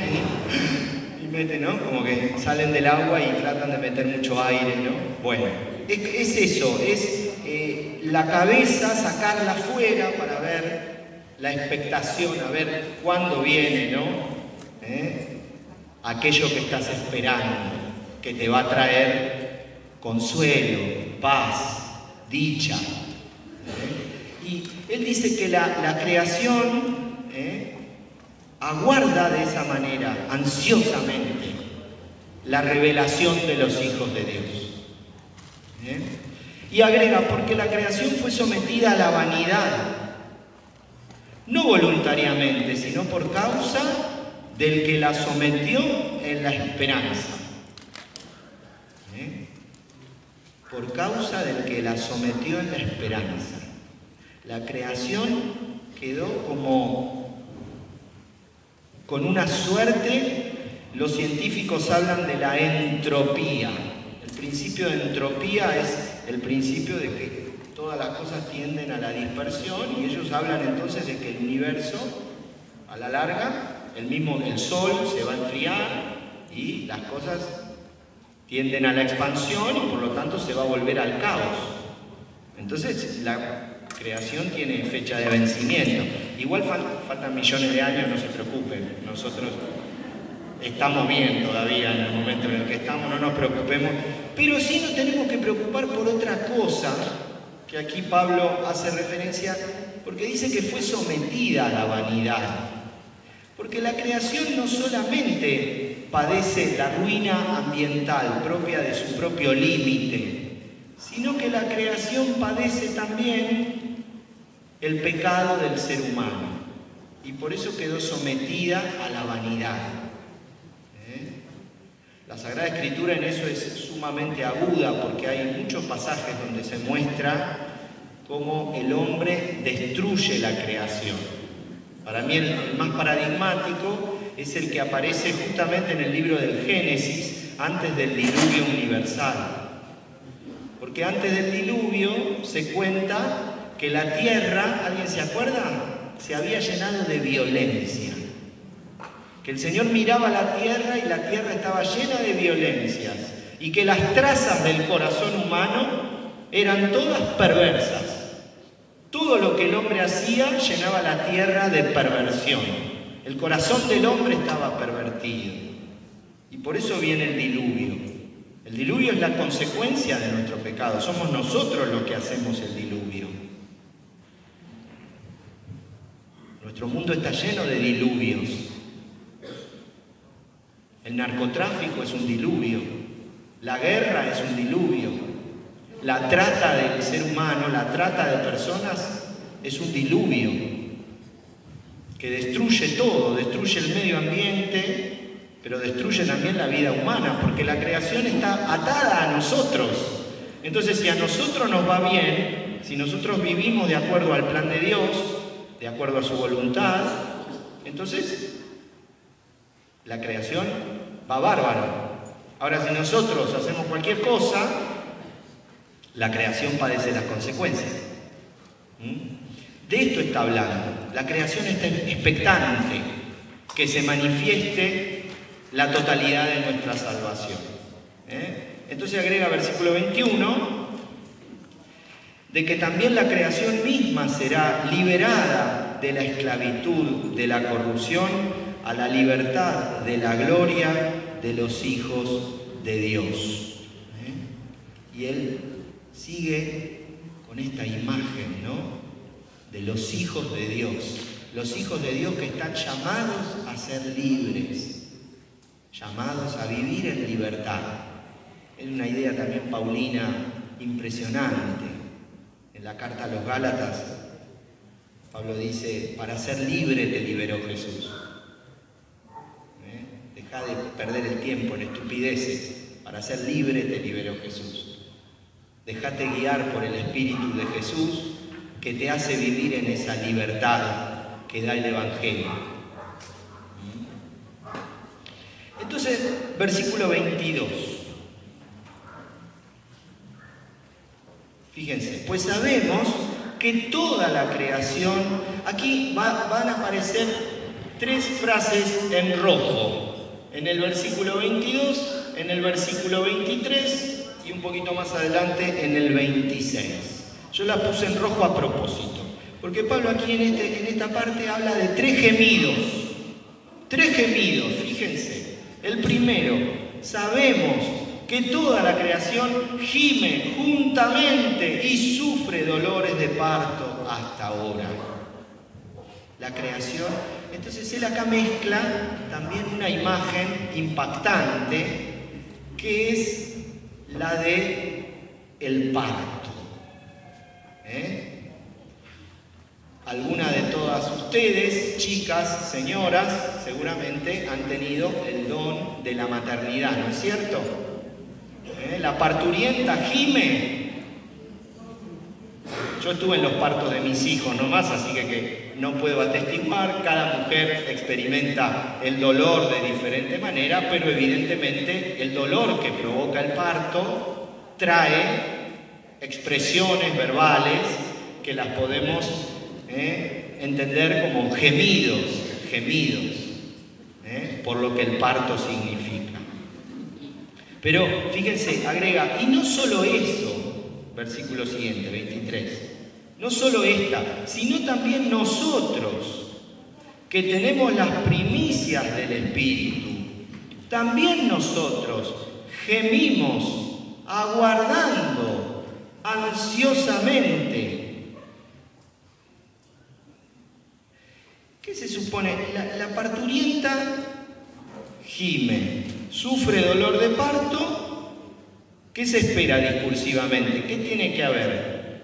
y meten, ¿no? Como que salen del agua y tratan de meter mucho aire, ¿no? Bueno, es eso, es la cabeza, sacarla afuera para ver la expectación, a ver cuándo viene, ¿no? Aquello que estás esperando, que te va a traer consuelo, paz, dicha. Y él dice que la creación aguarda de esa manera, ansiosamente, la revelación de los hijos de Dios. Y agrega, porque la creación fue sometida a la vanidad, no voluntariamente, sino por causa del que la sometió en la esperanza. Por causa del que la sometió en la esperanza. La creación quedó como con una suerte. Los científicos hablan de la entropía. El principio de entropía es el principio de que todas las cosas tienden a la dispersión, y ellos hablan entonces de que el universo, a la larga, el Sol se va a enfriar y las cosas tienden a la expansión y por lo tanto se va a volver al caos. Entonces la creación tiene fecha de vencimiento. Igual faltan millones de años, no se preocupen. Nosotros estamos bien todavía en el momento en el que estamos, no nos preocupemos. Pero sí nos tenemos que preocupar por otra cosa, que aquí Pablo hace referencia, porque dice que fue sometida a la vanidad. Porque la creación no solamente padece la ruina ambiental propia de su propio límite, sino que la creación padece también el pecado del ser humano. Y por eso quedó sometida a la vanidad. La Sagrada Escritura en eso es sumamente aguda, porque hay muchos pasajes donde se muestra cómo el hombre destruye la creación. Para mí el más paradigmático es el que aparece justamente en el libro del Génesis, antes del diluvio universal. Porque antes del diluvio se cuenta que la tierra, ¿alguien se acuerda? se había llenado de violencia. Que el Señor miraba la tierra y la tierra estaba llena de violencias. Y que las trazas del corazón humano eran todas perversas. Todo lo que el hombre hacía llenaba la tierra de perversión. El corazón del hombre estaba pervertido. Y por eso viene el diluvio. El diluvio es la consecuencia de nuestro pecado. Somos nosotros los que hacemos el diluvio. Nuestro mundo está lleno de diluvios. El narcotráfico es un diluvio. La guerra es un diluvio. La trata del ser humano, la trata de personas es un diluvio que destruye todo, destruye el medio ambiente, pero destruye también la vida humana, porque la creación está atada a nosotros. Entonces, si a nosotros nos va bien, si nosotros vivimos de acuerdo al plan de Dios, de acuerdo a su voluntad, entonces la creación va bárbaro. Ahora, si nosotros hacemos cualquier cosa, la creación padece las consecuencias. De esto está hablando. La creación está expectante que se manifieste la totalidad de nuestra salvación. Entonces agrega versículo 21, de que también la creación misma será liberada de la esclavitud, de la corrupción, a la libertad de la gloria de los hijos de Dios. Y él sigue con esta imagen, ¿no?, de los hijos de Dios. Los hijos de Dios que están llamados a ser libres, llamados a vivir en libertad. Es una idea también paulina impresionante. En la carta a los Gálatas, Pablo dice, para ser libre te liberó Jesús. Deja de perder el tiempo en estupideces. Para ser libre te liberó Jesús. Déjate guiar por el Espíritu de Jesús, que te hace vivir en esa libertad que da el Evangelio. Entonces, versículo 22. Fíjense, pues sabemos que toda la creación, aquí van a aparecer 3 frases en rojo. En el versículo 22, en el versículo 23 y un poquito más adelante en el 26. Yo la puse en rojo a propósito, porque Pablo aquí en esta parte habla de 3 gemidos. 3 gemidos, fíjense. El primero, sabemos que toda la creación gime juntamente y sufre dolores de parto hasta ahora. La creación, entonces él acá mezcla también una imagen impactante que es la de el parto. Algunas de todas ustedes, chicas, señoras, seguramente han tenido el don de la maternidad, ¿no es cierto? La parturienta gime. Yo estuve en los partos de mis hijos nomás, así que no puedo atestiguar. Cada mujer experimenta el dolor de diferente manera, pero evidentemente el dolor que provoca el parto trae expresiones verbales que las podemos entender como gemidos, por lo que el parto significa. Pero fíjense, agrega, y no solo eso, versículo siguiente, 23, no solo esta, sino también nosotros, que tenemos las primicias del Espíritu, también nosotros gemimos aguardando ansiosamente. ¿Qué se supone? La parturienta gime, sufre dolor de parto. ¿Qué se espera discursivamente? ¿Qué tiene que haber?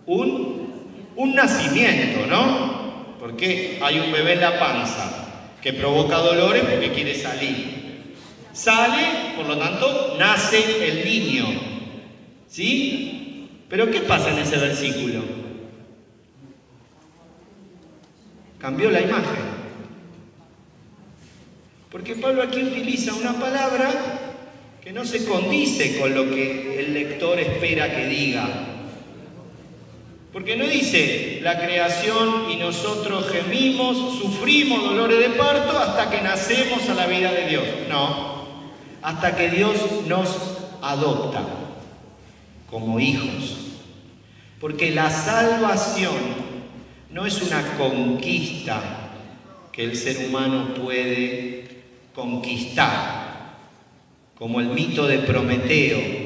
Un nacimiento, ¿no? Porque hay un bebé en la panza que provoca dolores porque quiere salir. Sale, por lo tanto, nace el niño. ¿Sí? Pero ¿qué pasa en ese versículo? Cambió la imagen. Porque Pablo aquí utiliza una palabra que no se condice con lo que el lector espera que diga. Porque no dice la creación y nosotros gemimos, sufrimos dolores de parto hasta que nacemos a la vida de Dios. No, hasta que Dios nos adopta como hijos. Porque la salvación no es una conquista que el ser humano puede conquistar, como el mito de Prometeo,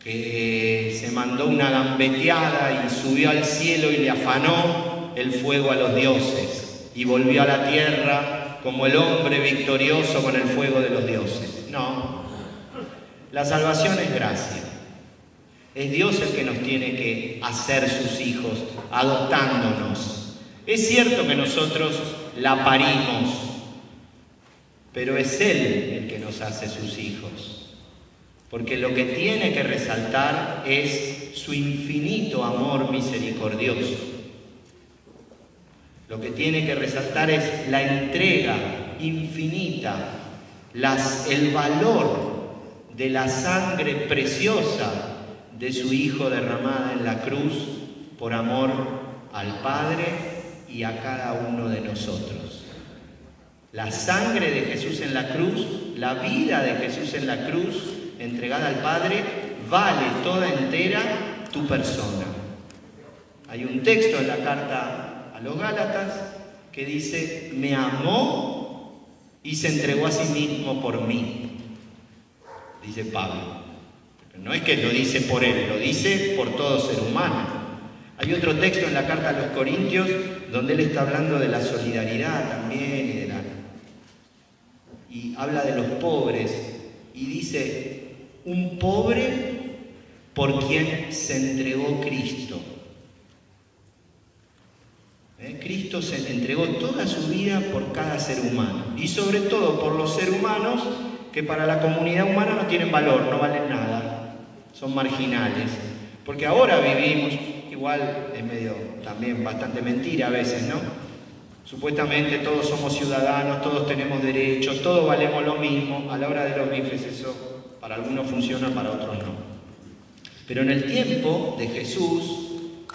que se mandó una gambeteada y subió al cielo y le afanó el fuego a los dioses y volvió a la tierra como el hombre victorioso con el fuego de los dioses. No, la salvación es gracia. Es Dios el que nos tiene que hacer sus hijos, adoptándonos. Es cierto que nosotros la parimos, pero es Él el que nos hace sus hijos. Porque lo que tiene que resaltar es su infinito amor misericordioso. Lo que tiene que resaltar es la entrega infinita, el valor de la sangre preciosa de su Hijo derramada en la cruz por amor al Padre y a cada uno de nosotros. La sangre de Jesús en la cruz, la vida de Jesús en la cruz, entregada al Padre, vale toda entera tu persona. Hay un texto en la carta a los Gálatas que dice: me amó y se entregó a sí mismo por mí, dice Pablo. No es que lo dice por él, lo dice por todo ser humano. Hay otro texto en la carta a los Corintios donde él está hablando de la solidaridad también y habla de los pobres y dice: un pobre por quien se entregó Cristo. Cristo se entregó toda su vida por cada ser humano y sobre todo por los seres humanos que para la comunidad humana no tienen valor, no valen nada, son marginales. Porque ahora vivimos, igual es medio también bastante mentira a veces, ¿no? Supuestamente todos somos ciudadanos, todos tenemos derechos, todos valemos lo mismo. A la hora de los bifes eso para algunos funciona, para otros no. Pero en el tiempo de Jesús,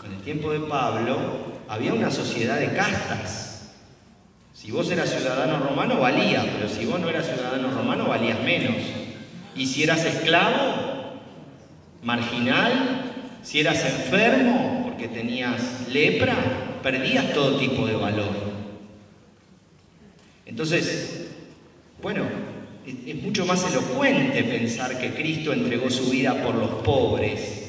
en el tiempo de Pablo, había una sociedad de castas. Si vos eras ciudadano romano, valías, pero si vos no eras ciudadano romano, valías menos. Y si eras esclavo, marginal, si eras enfermo, porque tenías lepra, perdías todo tipo de valor. Entonces, bueno, es mucho más elocuente pensar que Cristo entregó su vida por los pobres,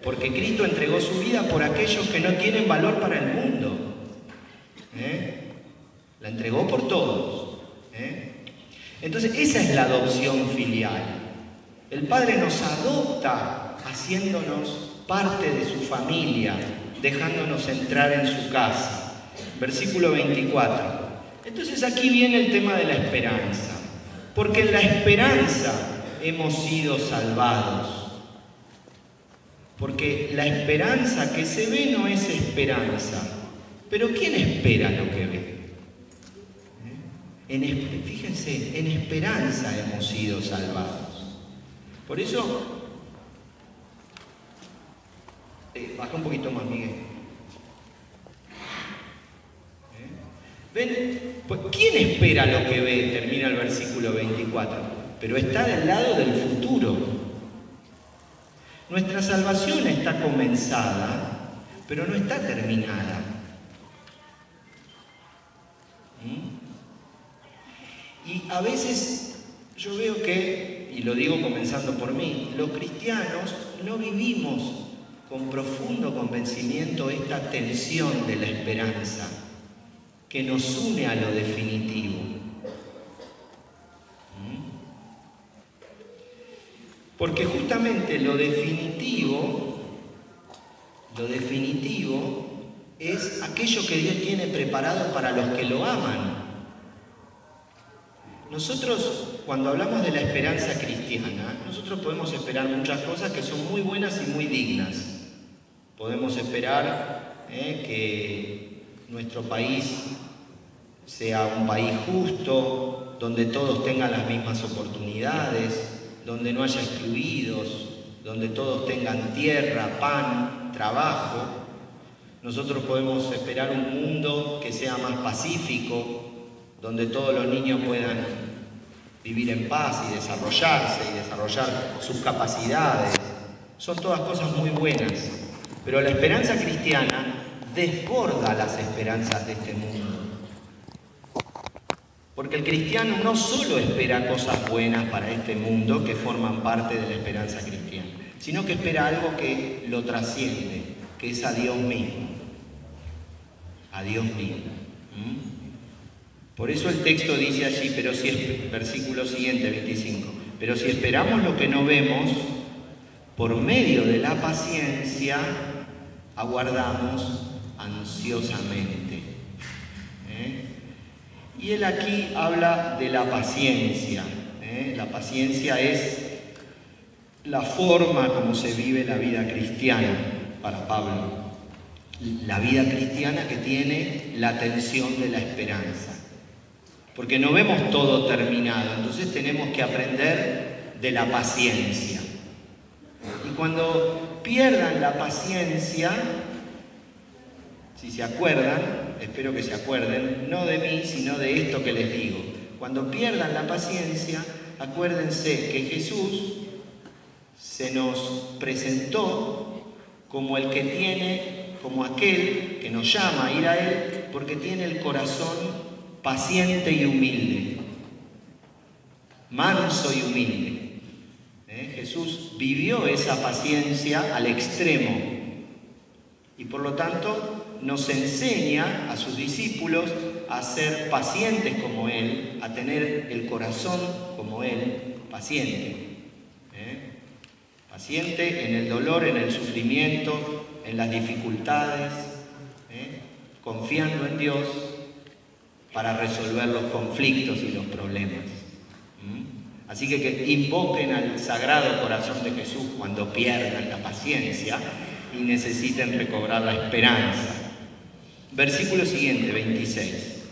porque Cristo entregó su vida por aquellos que no tienen valor para el mundo. La entregó por todos. Entonces, esa es la adopción filial. El Padre nos adopta haciéndonos parte de su familia, dejándonos entrar en su casa. Versículo 24. Entonces aquí viene el tema de la esperanza. Porque en la esperanza hemos sido salvados. Porque la esperanza que se ve no es esperanza. Pero ¿quién espera lo que ve? Fíjense, en esperanza hemos sido salvados. Por eso, baja un poquito más, Miguel. ¿Ven? Pues, ¿quién espera lo que ve? Termina el versículo 24. Pero está del lado del futuro. Nuestra salvación está comenzada, pero no está terminada. Y a veces yo veo que, y lo digo comenzando por mí, los cristianos no vivimos con profundo convencimiento esta tensión de la esperanza que nos une a lo definitivo. Porque justamente lo definitivo es aquello que Dios tiene preparado para los que lo aman. Nosotros, cuando hablamos de la esperanza cristiana, nosotros podemos esperar muchas cosas que son muy buenas y muy dignas. Podemos esperar que nuestro país sea un país justo, donde todos tengan las mismas oportunidades, donde no haya excluidos, donde todos tengan tierra, pan, trabajo. Nosotros podemos esperar un mundo que sea más pacífico, donde todos los niños puedan vivir en paz y desarrollarse y desarrollar sus capacidades. Son todas cosas muy buenas, pero la esperanza cristiana desborda las esperanzas de este mundo. Porque el cristiano no solo espera cosas buenas para este mundo que forman parte de la esperanza cristiana, sino que espera algo que lo trasciende, que es a Dios mismo. A Dios mismo. Por eso el texto dice allí, pero si es, versículo siguiente, 25, pero si esperamos lo que no vemos, por medio de la paciencia, aguardamos ansiosamente. Y él aquí habla de la paciencia. La paciencia es la forma como se vive la vida cristiana para Pablo. La vida cristiana que tiene la tensión de la esperanza. Porque no vemos todo terminado, entonces tenemos que aprender de la paciencia. Y cuando pierdan la paciencia, si se acuerdan, espero que se acuerden, no de mí, sino de esto que les digo. Cuando pierdan la paciencia, acuérdense que Jesús se nos presentó como el que tiene, como aquel que nos llama a ir a Él, porque tiene el corazón paciente y humilde, manso y humilde. Jesús vivió esa paciencia al extremo y por lo tanto nos enseña a sus discípulos a ser pacientes como Él, a tener el corazón como Él, paciente. Paciente en el dolor, en el sufrimiento, en las dificultades, confiando en Dios para resolver los conflictos y los problemas. Así que invoquen al Sagrado Corazón de Jesús cuando pierdan la paciencia y necesiten recobrar la esperanza. Versículo siguiente, 26.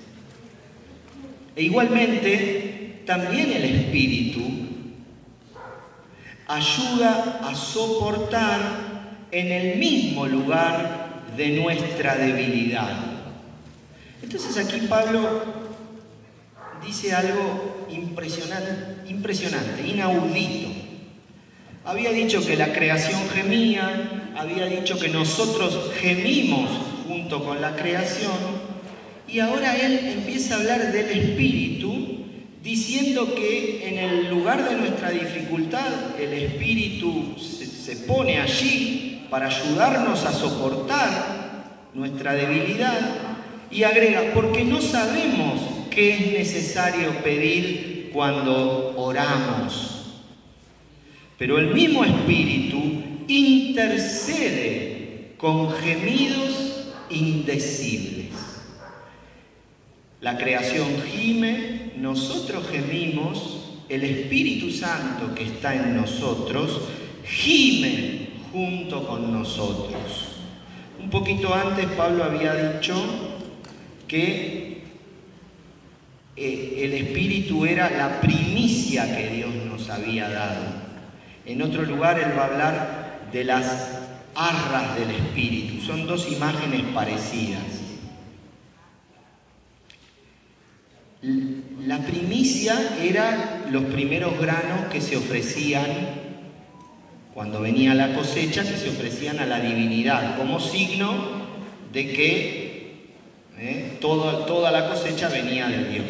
E igualmente, también el Espíritu ayuda a soportar en el mismo lugar de nuestra debilidad. Entonces aquí Pablo dice algo impresionante, inaudito. Había dicho que la creación gemía, había dicho que nosotros gemimos junto con la creación, y ahora él empieza a hablar del Espíritu, diciendo que en el lugar de nuestra dificultad el Espíritu se pone allí para ayudarnos a soportar nuestra debilidad, y agrega, porque no sabemos qué es necesario pedir cuando oramos, pero el mismo Espíritu intercede con gemidos indecibles. La creación gime, nosotros gemimos, el Espíritu Santo que está en nosotros gime junto con nosotros. Un poquito antes Pablo había dicho que el Espíritu era la primicia que Dios nos había dado. En otro lugar él va a hablar de las arras del Espíritu. Son dos imágenes parecidas. La primicia eran los primeros granos que se ofrecían cuando venía la cosecha, que se ofrecían a la divinidad, como signo de que toda la cosecha venía de Dios.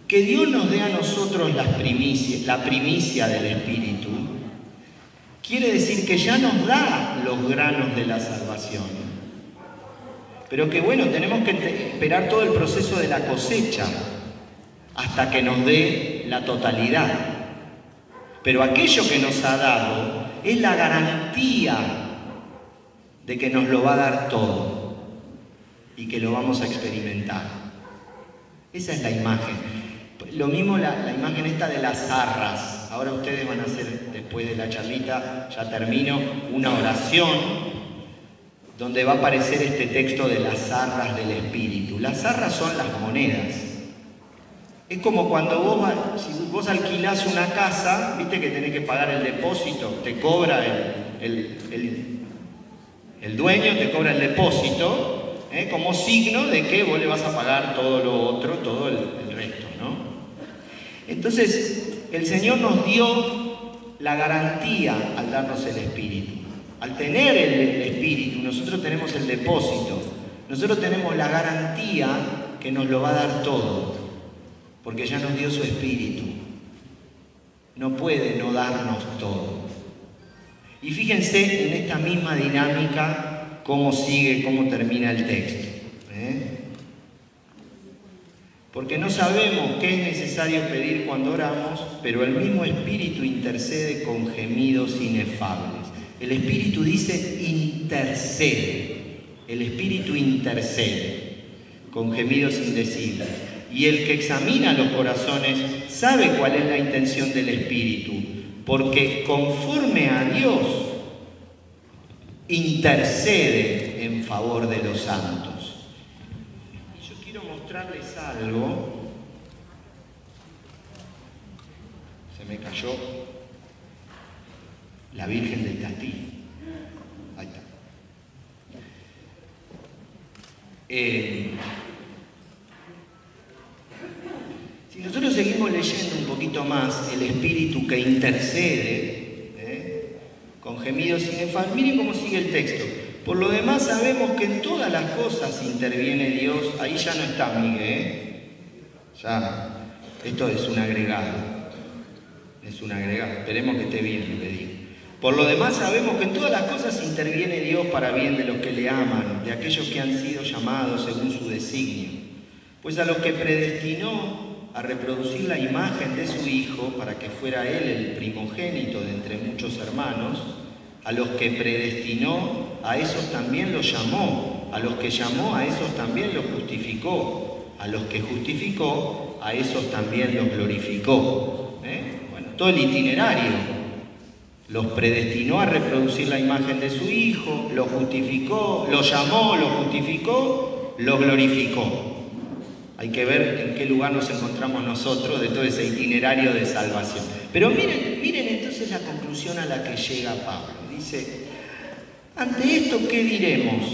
Que Dios nos dé a nosotros la primicia del Espíritu, quiere decir que ya nos da los granos de la salvación. Pero que bueno, tenemos que esperar todo el proceso de la cosecha hasta que nos dé la totalidad. Pero aquello que nos ha dado es la garantía de que nos lo va a dar todo y que lo vamos a experimentar. Esa es la imagen. Lo mismo la imagen esta de las arras. Ahora ustedes van a hacer, después de la charlita, ya termino, una oración donde va a aparecer este texto de las arras del Espíritu. Las arras son las monedas. Es como cuando si vos alquilás una casa, viste que tenés que pagar el depósito, te cobra el El dueño te cobra el depósito, como signo de que vos le vas a pagar todo lo otro, todo el resto, ¿no? Entonces, el Señor nos dio la garantía al darnos el Espíritu. Al tener el Espíritu, nosotros tenemos el depósito, nosotros tenemos la garantía que nos lo va a dar todo, porque ya nos dio su Espíritu. No puede no darnos todo. Y fíjense en esta misma dinámica cómo sigue, cómo termina el texto. Porque no sabemos qué es necesario pedir cuando oramos, pero el mismo Espíritu intercede con gemidos inefables. El Espíritu dice intercede. El Espíritu intercede con gemidos indecibles. Y el que examina los corazones sabe cuál es la intención del Espíritu, porque conforme a Dios intercede en favor de los santos. Y yo quiero mostrarles algo. Se me cayó la Virgen del Castillo. Ahí está. Si nosotros seguimos leyendo un poquito más el Espíritu que intercede, con gemidos inefables, miren cómo sigue el texto. Por lo demás sabemos que en todas las cosas interviene Dios. Ahí ya no está Miguel, ya, esto es un agregado. Es un agregado, esperemos que esté bien lo que digo. Por lo demás sabemos que en todas las cosas interviene Dios para bien de los que le aman, de aquellos que han sido llamados según su designio. Pues a los que predestinó a reproducir la imagen de su Hijo para que fuera Él el primogénito de entre muchos hermanos, a los que predestinó, a esos también los llamó, a los que llamó, a esos también los justificó, a los que justificó, a esos también los glorificó. Bueno, todo el itinerario. Los predestinó a reproducir la imagen de su Hijo, los justificó, los llamó, los justificó, los glorificó. Hay que ver en qué lugar nos encontramos nosotros de todo ese itinerario de salvación. Pero miren entonces la conclusión a la que llega Pablo. Dice, ante esto, ¿qué diremos?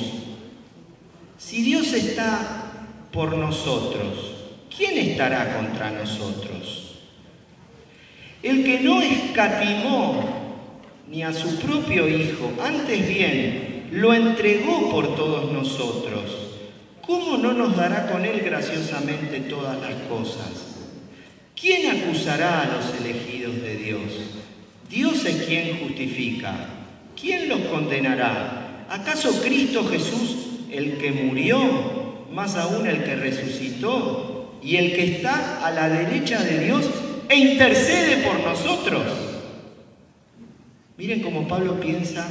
Si Dios está por nosotros, ¿quién estará contra nosotros? El que no escatimó ni a su propio Hijo, antes bien, lo entregó por todos nosotros, ¿cómo no nos dará con Él graciosamente todas las cosas? ¿Quién acusará a los elegidos de Dios? Dios es quien justifica. ¿Quién los condenará? ¿Acaso Cristo Jesús, el que murió, más aún el que resucitó, y el que está a la derecha de Dios e intercede por nosotros? Miren cómo Pablo piensa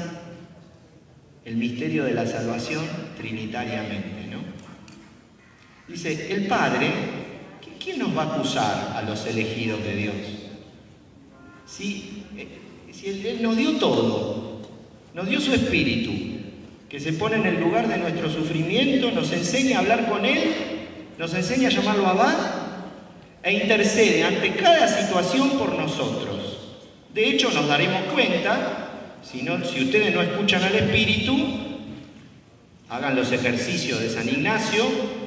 el misterio de la salvación trinitariamente, ¿no? Dice, el Padre, ¿quién nos va a acusar a los elegidos de Dios? Si Él nos dio todo, nos dio su Espíritu, que se pone en el lugar de nuestro sufrimiento, nos enseña a hablar con Él, nos enseña a llamarlo Abba, e intercede ante cada situación por nosotros. De hecho, nos daremos cuenta, si ustedes no escuchan al Espíritu, hagan los ejercicios de San Ignacio,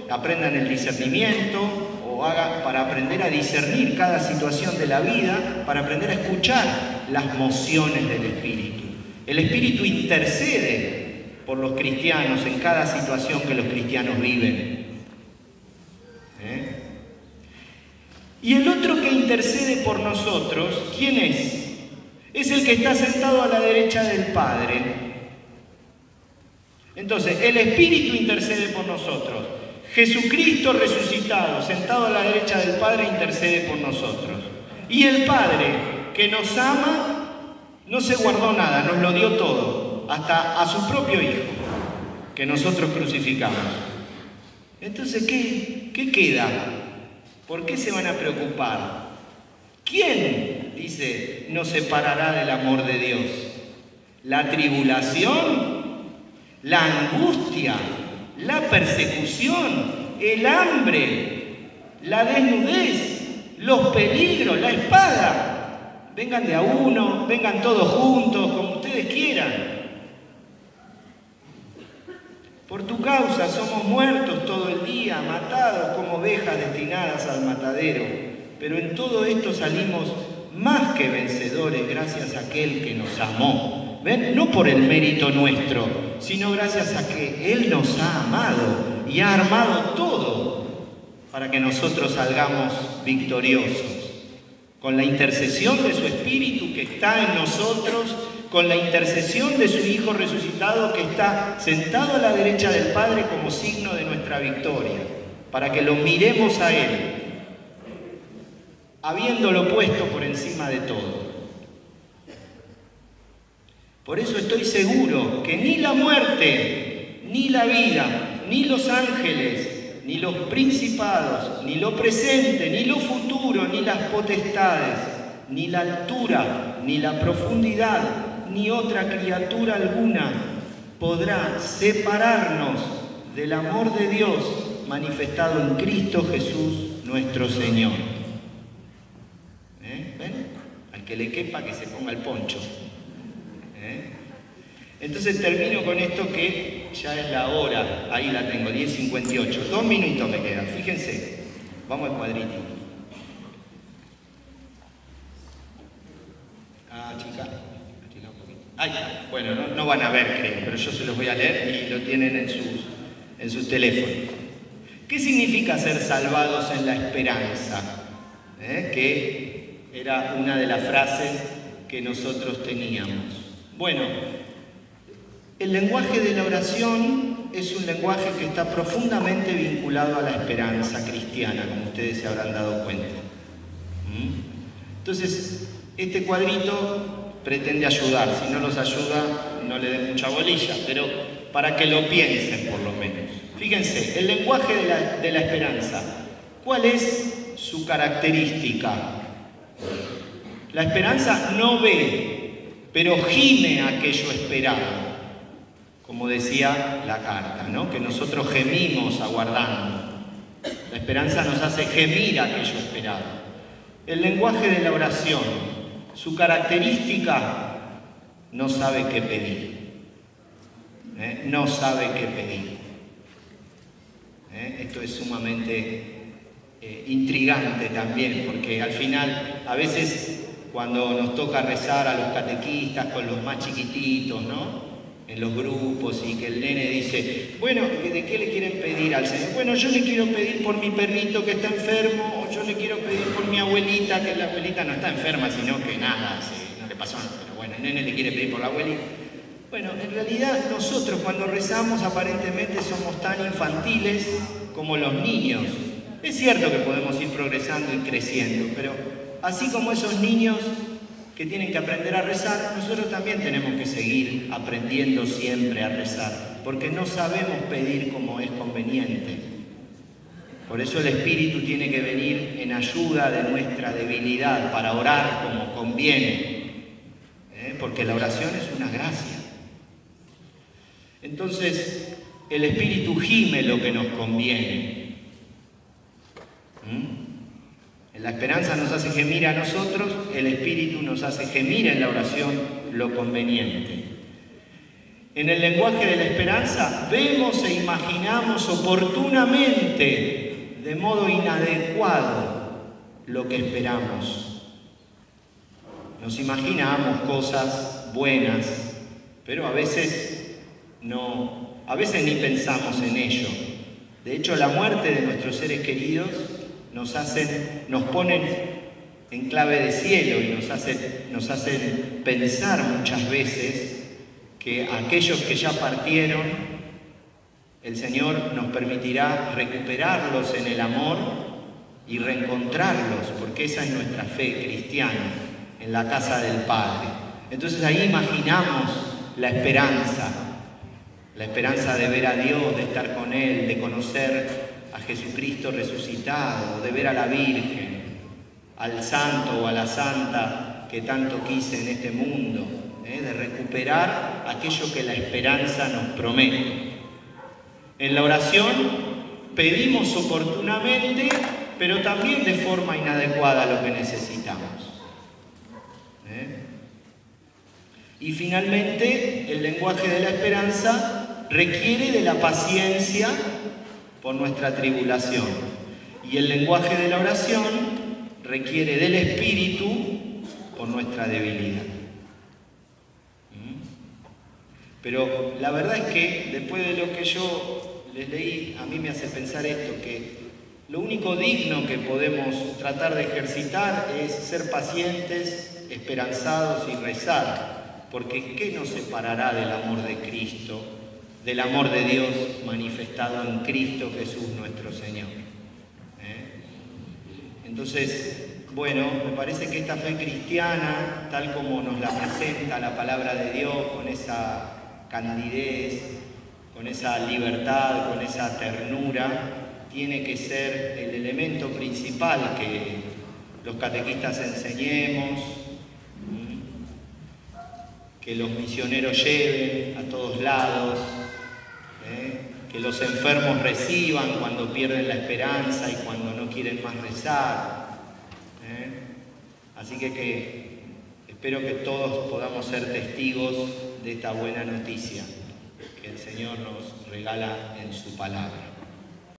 aprendan el discernimiento, o hagan para aprender a discernir cada situación de la vida, para aprender a escuchar las mociones del Espíritu. El Espíritu intercede por los cristianos en cada situación que los cristianos viven. Y el otro que intercede por nosotros, ¿quién es? Es el que está sentado a la derecha del Padre. Entonces, el Espíritu intercede por nosotros. Jesucristo resucitado, sentado a la derecha del Padre, intercede por nosotros. Y el Padre, que nos ama, no se guardó nada, nos lo dio todo, hasta a su propio Hijo, que nosotros crucificamos. Entonces, ¿qué queda? ¿Por qué se van a preocupar? ¿Quién, dice, nos separará del amor de Dios? ¿La tribulación? ¿La angustia? ¿La persecución? ¿El hambre? ¿La desnudez? ¿Los peligros? ¿La espada? Vengan de a uno, vengan todos juntos, como ustedes quieran. Por tu causa somos muertos todo el día, matados como ovejas destinadas al matadero. Pero en todo esto salimos más que vencedores gracias a aquel que nos amó. ¿Ven? No por el mérito nuestro, sino gracias a que Él nos ha amado y ha armado todo para que nosotros salgamos victoriosos. Con la intercesión de su Espíritu que está en nosotros, con la intercesión de su Hijo resucitado que está sentado a la derecha del Padre como signo de nuestra victoria, para que lo miremos a Él, habiéndolo puesto por encima de todo. Por eso estoy seguro que ni la muerte, ni la vida, ni los ángeles, ni los principados, ni lo presente, ni lo futuro, ni las potestades, ni la altura, ni la profundidad, ni otra criatura alguna podrá separarnos del amor de Dios manifestado en Cristo Jesús nuestro Señor. ¿Ven? Al que le quepa que se ponga el poncho. Entonces termino con esto que ya es la hora, ahí la tengo, 10:58. 2 minutos me quedan, fíjense. Vamos al cuadrito. Chica. Ay, bueno, no van a ver, creo, pero yo se los voy a leer y lo tienen en sus teléfonos. ¿Qué significa ser salvados en la esperanza? Que era una de las frases que nosotros teníamos. Bueno, el lenguaje de la oración es un lenguaje que está profundamente vinculado a la esperanza cristiana, como ustedes se habrán dado cuenta. Entonces, este cuadrito pretende ayudar. Si no los ayuda, no le den mucha bolilla, pero para que lo piensen por lo menos. Fíjense, el lenguaje de la esperanza, ¿cuál es su característica? La esperanza no ve, pero gime aquello esperado. Como decía la carta, ¿no? Que nosotros gemimos aguardando. La esperanza nos hace gemir aquello esperado. El lenguaje de la oración, su característica, no sabe qué pedir. No sabe qué pedir. Esto es sumamente intrigante también, porque al final, a veces, cuando nos toca rezar a los catequistas con los más chiquititos, ¿no? En los grupos, y que el nene dice, bueno, ¿de qué le quieren pedir al Señor? Bueno, yo le quiero pedir por mi perrito que está enfermo, o yo le quiero pedir por mi abuelita, que la abuelita no está enferma, sino que nada, no le pasó nada, pero bueno, el nene le quiere pedir por la abuelita. Bueno, en realidad nosotros cuando rezamos aparentemente somos tan infantiles como los niños. Es cierto que podemos ir progresando y creciendo, pero así como esos niños que tienen que aprender a rezar, nosotros también tenemos que seguir aprendiendo siempre a rezar, porque no sabemos pedir como es conveniente. Por eso el Espíritu tiene que venir en ayuda de nuestra debilidad para orar como conviene, porque la oración es una gracia. Entonces, el Espíritu gime lo que nos conviene. La esperanza nos hace gemir a nosotros, el Espíritu nos hace gemir en la oración lo conveniente. En el lenguaje de la esperanza vemos e imaginamos oportunamente, de modo inadecuado, lo que esperamos. Nos imaginamos cosas buenas, pero a veces ni pensamos en ello. De hecho, la muerte de nuestros seres queridos nos ponen en clave de cielo y nos hacen pensar muchas veces que aquellos que ya partieron, el Señor nos permitirá recuperarlos en el amor y reencontrarlos, porque esa es nuestra fe cristiana, en la casa del Padre. Entonces ahí imaginamos la esperanza de ver a Dios, de estar con Él, de conocer a Jesucristo resucitado, de ver a la Virgen, al santo o a la santa que tanto quise en este mundo, de recuperar aquello que la esperanza nos promete. En la oración pedimos oportunamente, pero también de forma inadecuada lo que necesitamos. Y finalmente, el lenguaje de la esperanza requiere de la paciencia por nuestra tribulación. Y el lenguaje de la oración requiere del Espíritu por nuestra debilidad. Pero la verdad es que después de lo que yo les leí, a mí me hace pensar esto, que lo único digno que podemos tratar de ejercitar es ser pacientes, esperanzados y rezar, porque ¿qué nos separará del amor de Cristo, del amor de Dios manifestado en Cristo Jesús nuestro Señor? Entonces, bueno, me parece que esta fe cristiana, tal como nos la presenta la palabra de Dios, con esa candidez, con esa libertad, con esa ternura, tiene que ser el elemento principal que los catequistas enseñemos, que los misioneros lleven a todos lados, que los enfermos reciban cuando pierden la esperanza y cuando no quieren más rezar. Así que espero que todos podamos ser testigos de esta buena noticia que el Señor nos regala en su palabra.